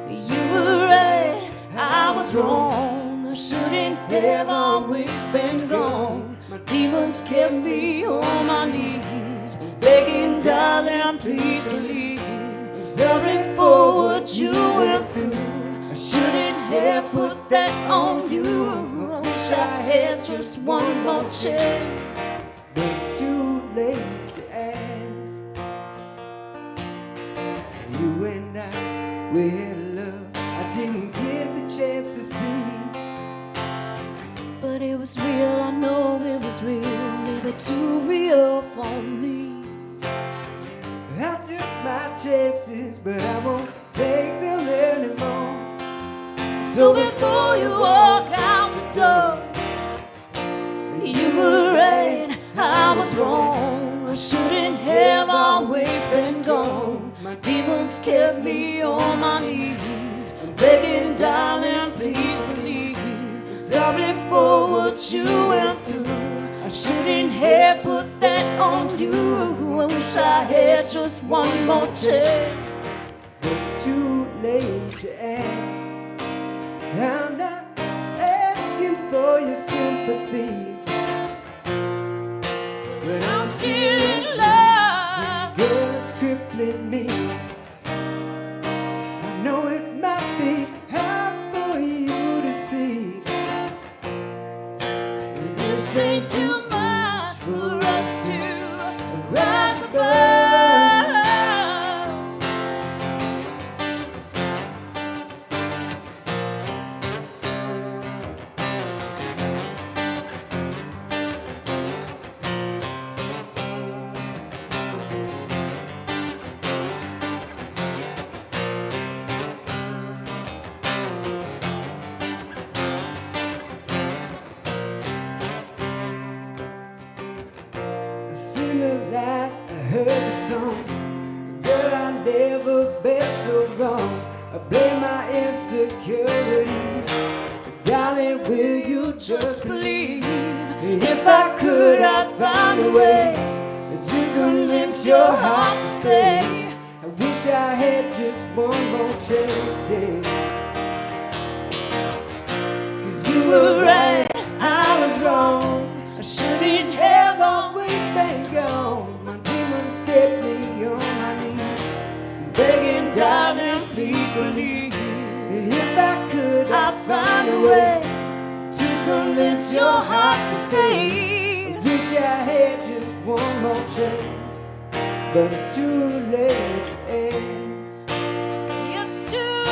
You were right, I was wrong. I shouldn't have always been gone. My demons kept me on my knees, begging, darling, please believe. I'm sorry for what you went through. I shouldn't have put that on you. I wish I had just one more chance. But it's too late to ask. You and I, we had love I didn't get the chance to see. But it was real, I know it was real, maybe too real for me. I took my chances, but I won't take them anymore. So before you walk out the door, you were right, I was wrong. I I shouldn't have always been gone. My demons kept me on my knees, begging, darling, please believe. Sorry for what you went through. I shouldn't have put that on you. I wish I had just one more chance. It's too late to ask. I'm not asking for your sympathy, but I'm still in love. girl, it's crippling me. I know it might be hard for you to see. This ain't too much for us to rise above. I seen the light, I heard the song. Girl, I never been so wrong. I blame my insecurity. Darling, will you just believe? If I could, I'd find a way to convince your heart to stay. I wish I had just one more chance, yeah. 'Cause you were right, I was wrong. I shouldn't have always been gone. My demons kept me on my knees, begging, darling, please believe. If I could, I'd find a way to convince your heart to stay. I wish I had just one more chance, but it's too late to ask. It's too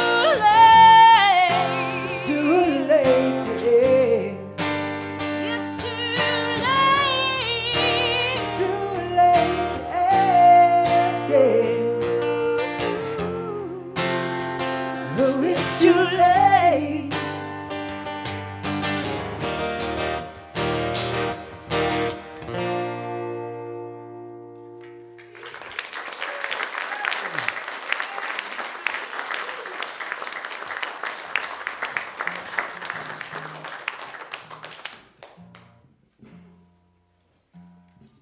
late. It's too late to ask. It's too late. It's too late to ask, yeah. Oh, it's too late.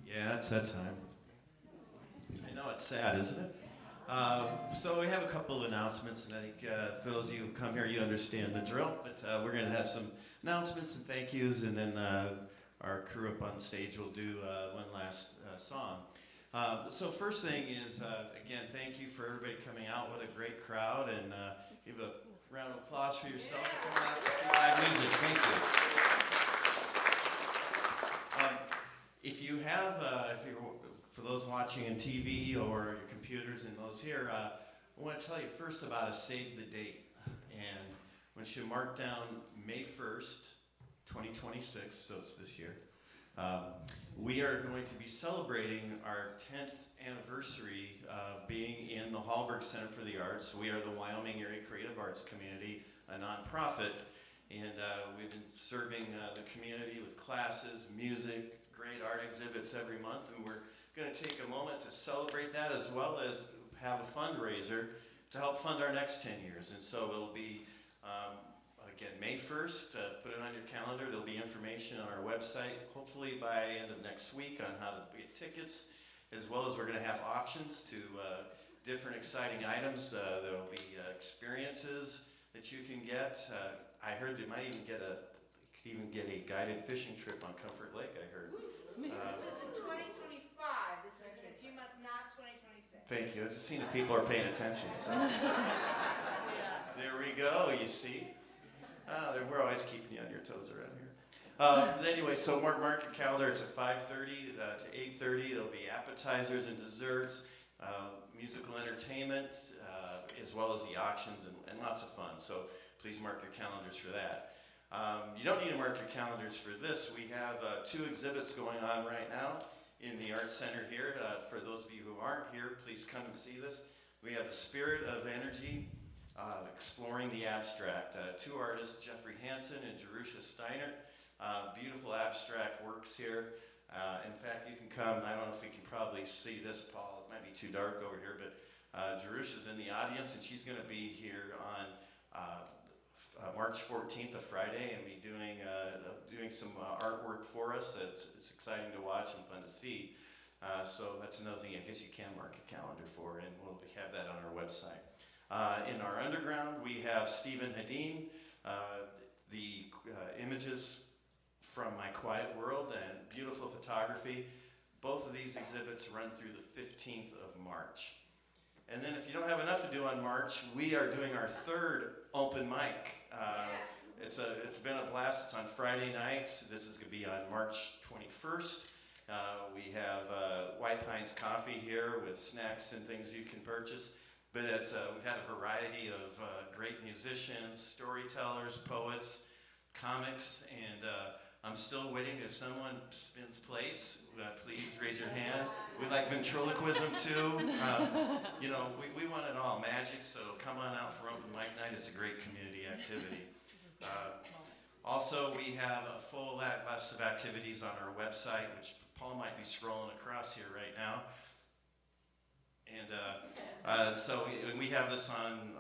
Yeah, it's that time. I know it's sad, isn't it? So we have a couple of announcements, and I think for those of you who come here, you understand the drill. But we're going to have some announcements and thank yous, and then our crew up on stage will do one last song. So first thing is, again, thank you for everybody coming out. What a great crowd, and give a round of applause for yourself for coming out to live music. Thank you. If you have, for those watching on TV or your computers and those here, I want to tell you first about a save the date. And once you mark down May 1st, 2026, so it's this year, we are going to be celebrating our 10th anniversary of being in the Hallberg Center for the Arts. We are the Wyoming Area Creative Arts Community, a nonprofit, and we've been serving the community with classes, music, great art exhibits every month, and we're going to take a moment to celebrate that as well as have a fundraiser to help fund our next 10 years. And so it'll be, again, May 1st, put it on your calendar. There'll be information on our website, hopefully by end of next week, on how to get tickets, as well as we're going to have options to different exciting items. There'll be experiences that you can get. I heard you might even get a guided fishing trip on Comfort Lake, I heard. This is in 2025. This is in a few months, not 2026. Thank you. I was just seeing if people are paying attention. So. There we go, you see. We're always keeping you on your toes around here. Anyway, so mark your calendar. It's at 5:30 to 8:30. There'll be appetizers and desserts, musical entertainment, as well as the auctions and lots of fun. So please mark your calendars for that. You don't need to mark your calendars for this. We have 2 exhibits going on right now in the Art Center here. For those of you who aren't here, please come and see this. We have the Spirit of Energy, Exploring the Abstract. 2 artists, Jeffrey Hansen and Jerusha Steiner. Beautiful abstract works here. In fact, you can come. I don't know if we can probably see this, Paul. It might be too dark over here, but Jerusha's in the audience, and she's going to be here on March 14th, a Friday, and be doing some artwork for us. It's exciting to watch and fun to see. So that's another thing I guess you can mark a calendar for, and we'll have that on our website. In our underground, we have Stephen Hadeen, the images from My Quiet World and beautiful photography. Both of these exhibits run through the 15th of March. And then if you don't have enough to do on March, we are doing our third open mic. It's been a blast. It's on Friday nights. This is going to be on March 21st. We have White Pines Coffee here with snacks and things you can purchase. But we've had a variety of great musicians, storytellers, poets, comics, and I'm still waiting. If someone spins plates, please raise your hand. We like ventriloquism too. We want it all. Magic, so come on out for open mic night. It's a great community activity. Also, we have a full list of activities on our website, which Paul might be scrolling across here right now. And so we have this on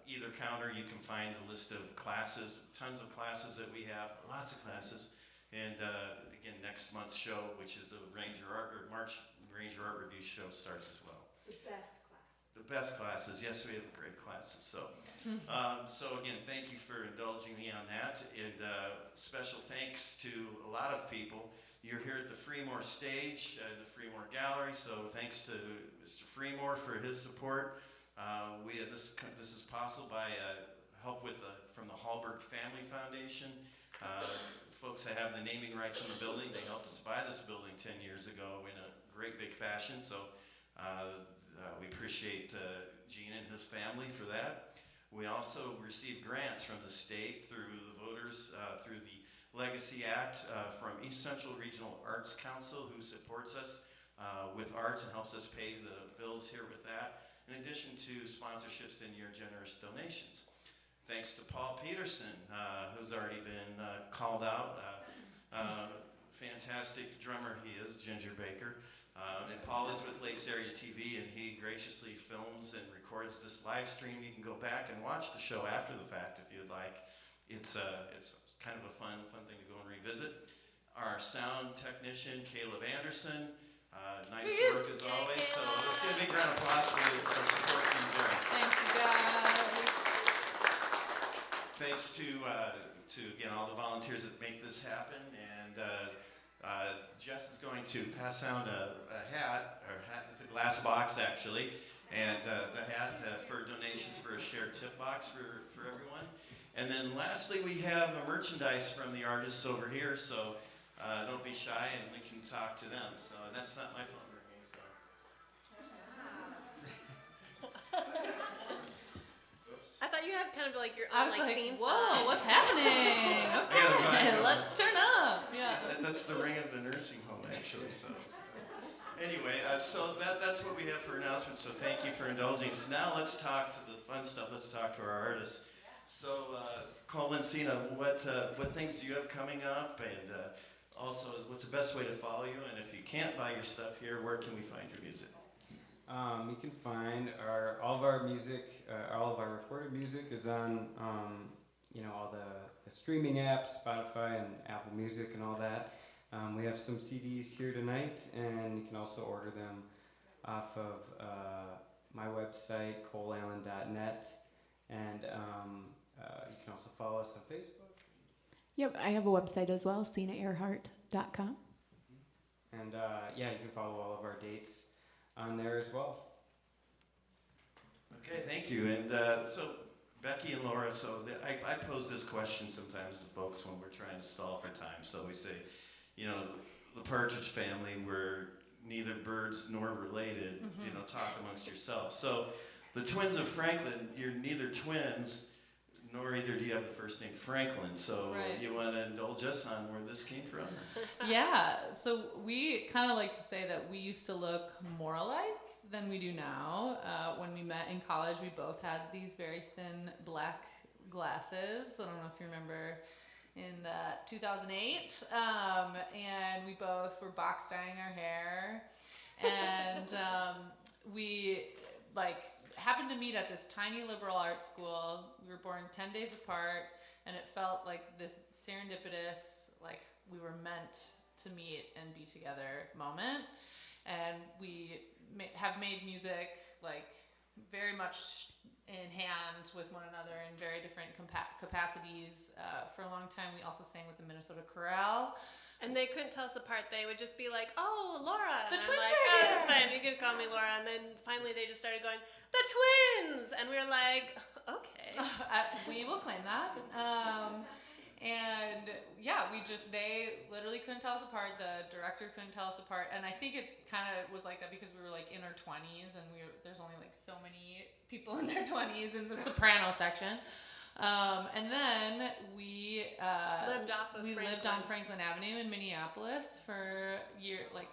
either counter. You can find a list of classes, tons of classes that we have, lots of classes. And again, next month's show, which is the March Ranger Art Review show, starts as well. The best class. The best classes, yes, we have great classes. So, so again, thank you for indulging me on that. And special thanks to a lot of people. You're here at the Freemore Stage, the Freemore Gallery, so thanks to Mr. Freemore for his support. This is possible by help from the Hallberg Family Foundation. Folks that have the naming rights on the building, they helped us buy this building 10 years ago in a great big fashion, so we appreciate Gene and his family for that. We also received grants from the state through the voters, through the Legacy Act from East Central Regional Arts Council, who supports us with arts and helps us pay the bills here with that, in addition to sponsorships and your generous donations. Thanks to Paul Peterson, who's already been called out. Fantastic drummer he is, Ginger Baker. And Paul is with Lakes Area TV, and he graciously films and records this live stream. You can go back and watch the show after the fact if you'd like. It's kind of a fun thing to go and revisit. Our sound technician, Caleb Anderson. Nice work as always. So let's give a big round of applause for our support team there. Thanks, you guys. Thanks to again all the volunteers that make this happen. And Jess is going to pass out a hat, it's a glass box actually, and the hat for donations for a shared tip box for everyone. And then lastly, we have a merchandise from the artists over here, so don't be shy and we can talk to them. So that's not my phone ringing, so. Oops. I thought you had kind of like your I own was like, theme whoa, song. what's happening? Okay, let's turn up. Yeah. That's the ring of the nursing home, actually. So anyway, so that's what we have for announcements. So thank you for indulging us. Now let's talk to the fun stuff. Let's talk to our artists. So, Cole and Sena, what things do you have coming up? And also, what's the best way to follow you? And if you can't buy your stuff here, where can we find your music? You can find all of our music, all of our recorded music is on, all the streaming apps, Spotify and Apple Music and all that. We have some CDs here tonight, and you can also order them off of my website, coleallen.net. And you can also follow us on Facebook. Yep, I have a website as well, senaehrhardt.com. And you can follow all of our dates on there as well. Okay, thank you. And so, Becky and Laura, I pose this question sometimes to folks when we're trying to stall for time. So we say, the Partridge Family, we're neither birds nor related, talk amongst yourselves. So, the twins of Franklin, you're neither twins, nor either do you have the first name Franklin. So Right. You want to indulge us on where this came from? Yeah, so we kind of like to say that we used to look more alike than we do now. When we met in college, we both had these very thin black glasses. I don't know if you remember in 2008, and we both were box dyeing our hair, and we happened to meet at this tiny liberal arts school. We were born 10 days apart, and it felt like this serendipitous, like we were meant to meet and be together moment. And we have made music like very much in hand with one another in very different capacities. For a long time, we also sang with the Minnesota Chorale. And they couldn't tell us apart. They would just be like, "Oh, Laura." The And I'm twins like, are "Oh, here." that's fine. You can call me Laura." And then finally they just started going, "The twins!" And we were like, "Okay." We will claim that. And yeah, they literally couldn't tell us apart. The director couldn't tell us apart. And I think it kind of was like that because we were like in our 20s, and there's only like so many people in their 20s in the soprano section. And then we lived on Franklin Avenue in Minneapolis for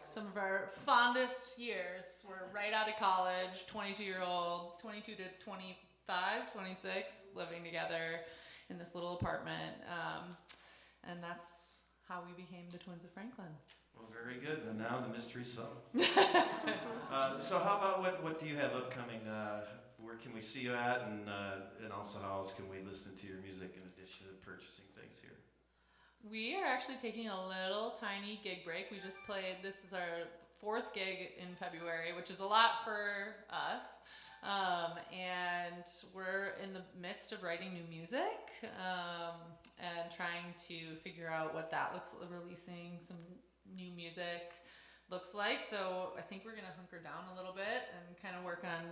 some of our fondest years were right out of college, 22 to 25, 26, living together in this little apartment. And that's how we became the Twins of Franklin. Well, very good. And now the mystery solved. So how about what do you have upcoming? Where can we see you at, and also how else can we listen to your music in addition to purchasing things here? We are actually taking a little tiny gig break. We just played, this is our 4th gig in February, which is a lot for us. And we're in the midst of writing new music and trying to figure out what that releasing some new music looks like. So I think we're going to hunker down a little bit and kind of work on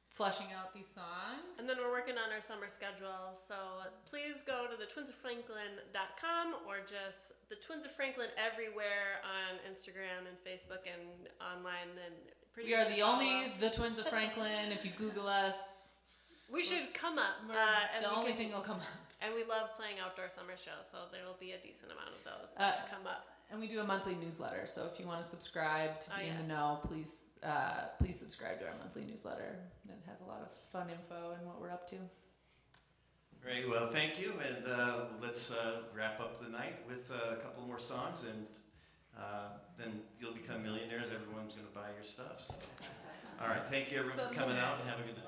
fleshing out these songs. And then we're working on our summer schedule, so please go to thetwinsoffranklin.com or just the Twins of Franklin everywhere on Instagram and Facebook and online. And we are the Twins of Franklin. If you Google us, we should come up. The only thing will come up. And we love playing outdoor summer shows, so there will be a decent amount of those that come up. And we do a monthly newsletter, so if you want to subscribe to be in the know, please subscribe to our monthly newsletter. It has a lot of fun info and what we're up to. Great. Well, thank you, and let's wrap up the night with a couple more songs, and then you'll become millionaires. Everyone's going to buy your stuff. So. All right. Thank you, everyone, for coming out, and have a good night.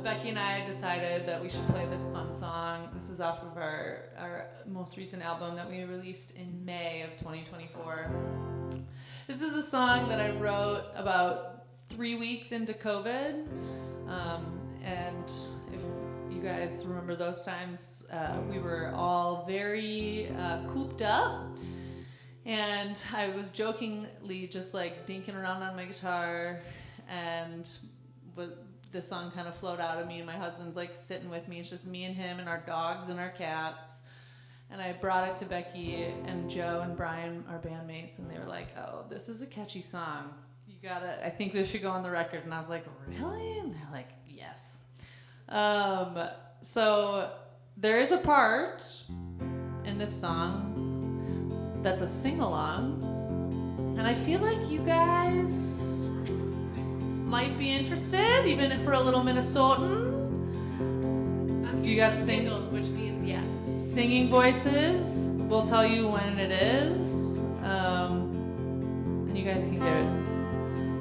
Becky and I decided that we should play this fun song. This is off of our most recent album that we released in May of 2024. This is a song that I wrote about 3 weeks into COVID. And if you guys remember those times, we were all very cooped up. And I was jokingly just like dinking around on my guitar, and this song kind of flowed out of me, and my husband's like sitting with me. It's just me and him and our dogs and our cats. And I brought it to Becky and Joe and Brian, our bandmates, and they were like, "Oh, this is a catchy song. I think this should go on the record." And I was like, "Really?" And they're like, "Yes." So there is a part in this song that's a sing-along, and I feel like you guys might be interested, even if we're a little Minnesotan. Do you got singles, which means yes. Singing voices? We'll tell you when it is. And you guys can get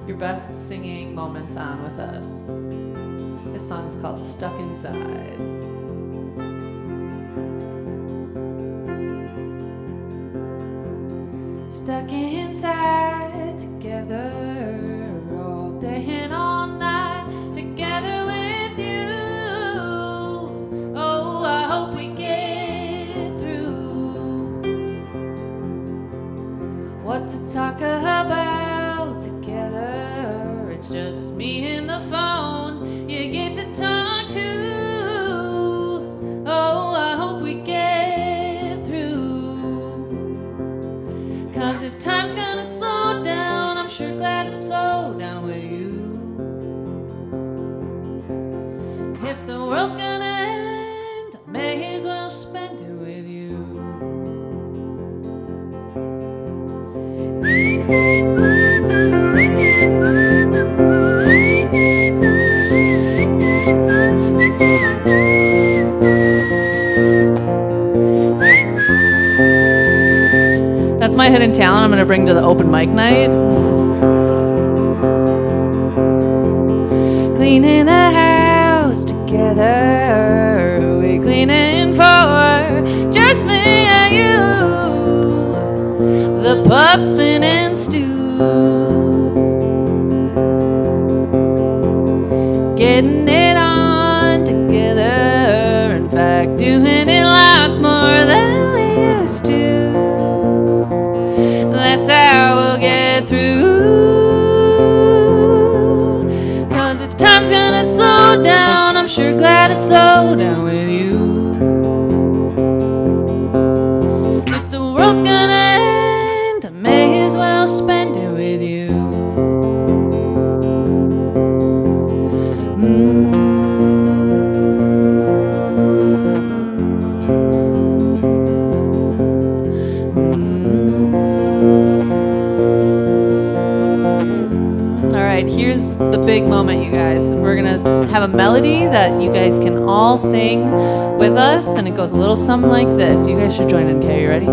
your best singing moments on with us. This song's called Stuck Inside. Stuck inside together all day and all night, together with you. Oh, I hope we get through. What to talk about together? It's just me and the phone you get to talk to. Oh, I hope we get through. 'Cause if time's gonna slow down, I'm sure glad to slow down with you. If the world's gonna end, I may as well spend it with you. hidden talent I'm going to bring to the open mic night. Cleaning the house together, we cleaning for just me and you. The pub spinning stew, getting it on together. In fact, doing it lots more than we used to. That's how we'll get through. 'Cause if time's gonna slow down, I'm sure glad to slow down with you. If the world's gonna end, I may as well spend it with you. Here's the big moment, you guys. We're gonna have a melody that you guys can all sing with us, and it goes a little something like this. You guys should join in, okay? You ready?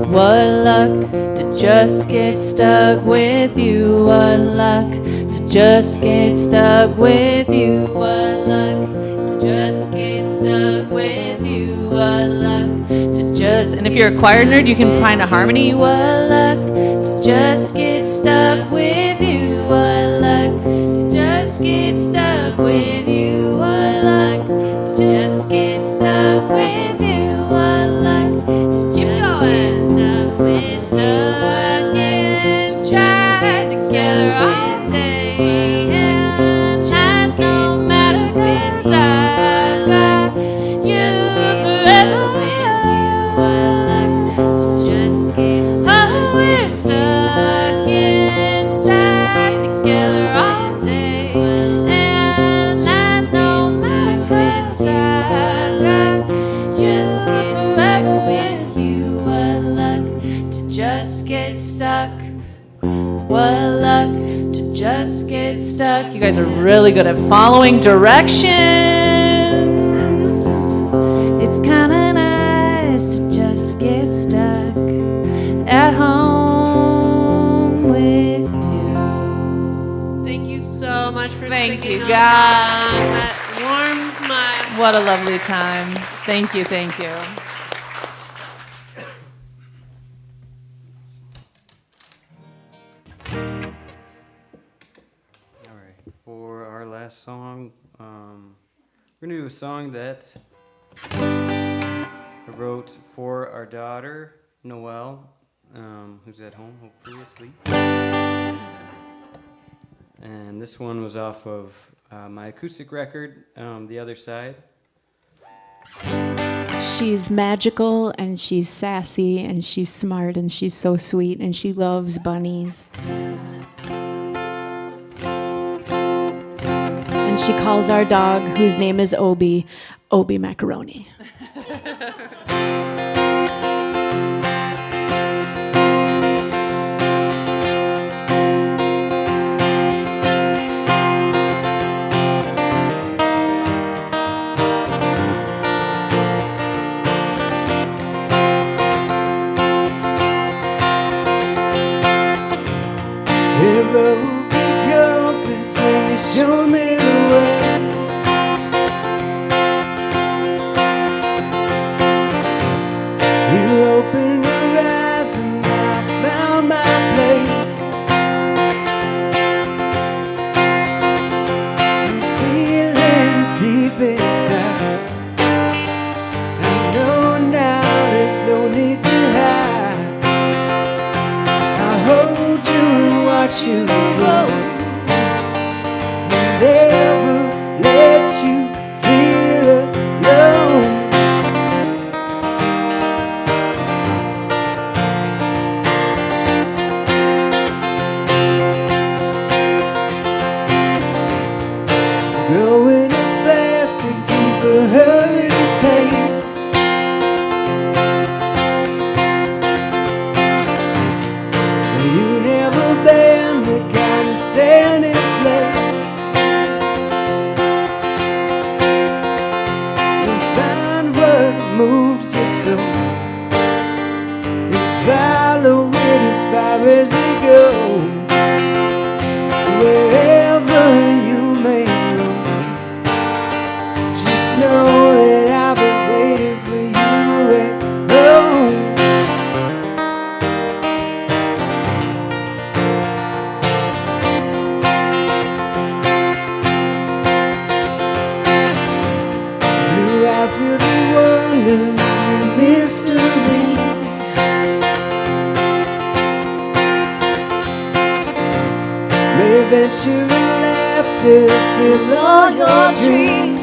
What luck to just get stuck with you. What luck to just get stuck with you. What luck to just get stuck with you. What luck to just... And if you're a choir nerd, you can find a harmony. What luck to just get stuck with you. What luck to just get stuck with you. What luck to just get stuck with you. What luck to just get stuck with stuck inside together all day. And that's no matter 'cause I got you forever with you. What luck to just get stuck. Oh, we're stuck inside together all day, and that's no matter 'cause I got just forever with you. What luck to just get stuck. What luck to just get stuck. You guys are really good at following directions. It's kinda nice to just get stuck at home with you. Thank you so much for Thank singing you, those guys. songs. That warms my What a lovely time. Thank you, thank you. All right, for our last song, we're gonna do a song that I wrote for our daughter, Noelle, who's at home, hopefully asleep. And this one was off of my acoustic record, The Other Side. She's magical and she's sassy and she's smart and she's so sweet and she loves bunnies. And she calls our dog, whose name is Obi, Obi Macaroni. Hello, big compass, and you show me the way. pleasure and laughter fill all your dreams.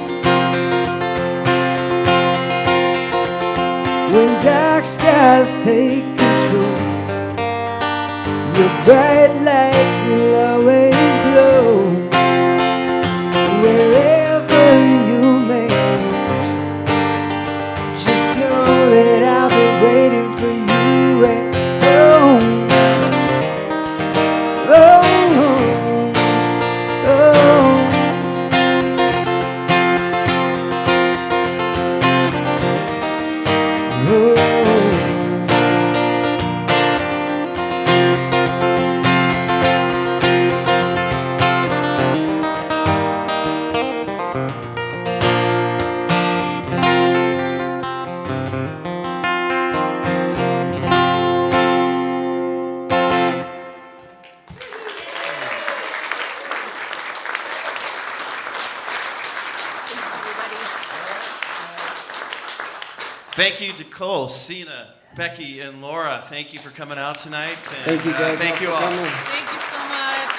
When dark skies take control, your bright light will always glow. Wherever you may go, just know that I'll be waiting for you at home. Oh, oh, oh. Thank you to Cole, Sena, Becky, and Laura. Thank you for coming out tonight. And, Thank you guys. thank you all. Thank you so much.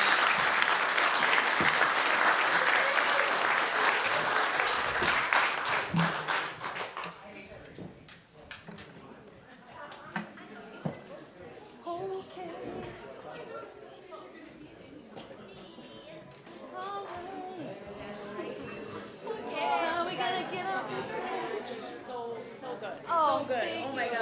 Yeah, we gotta get up. So good. So good. Oh my God.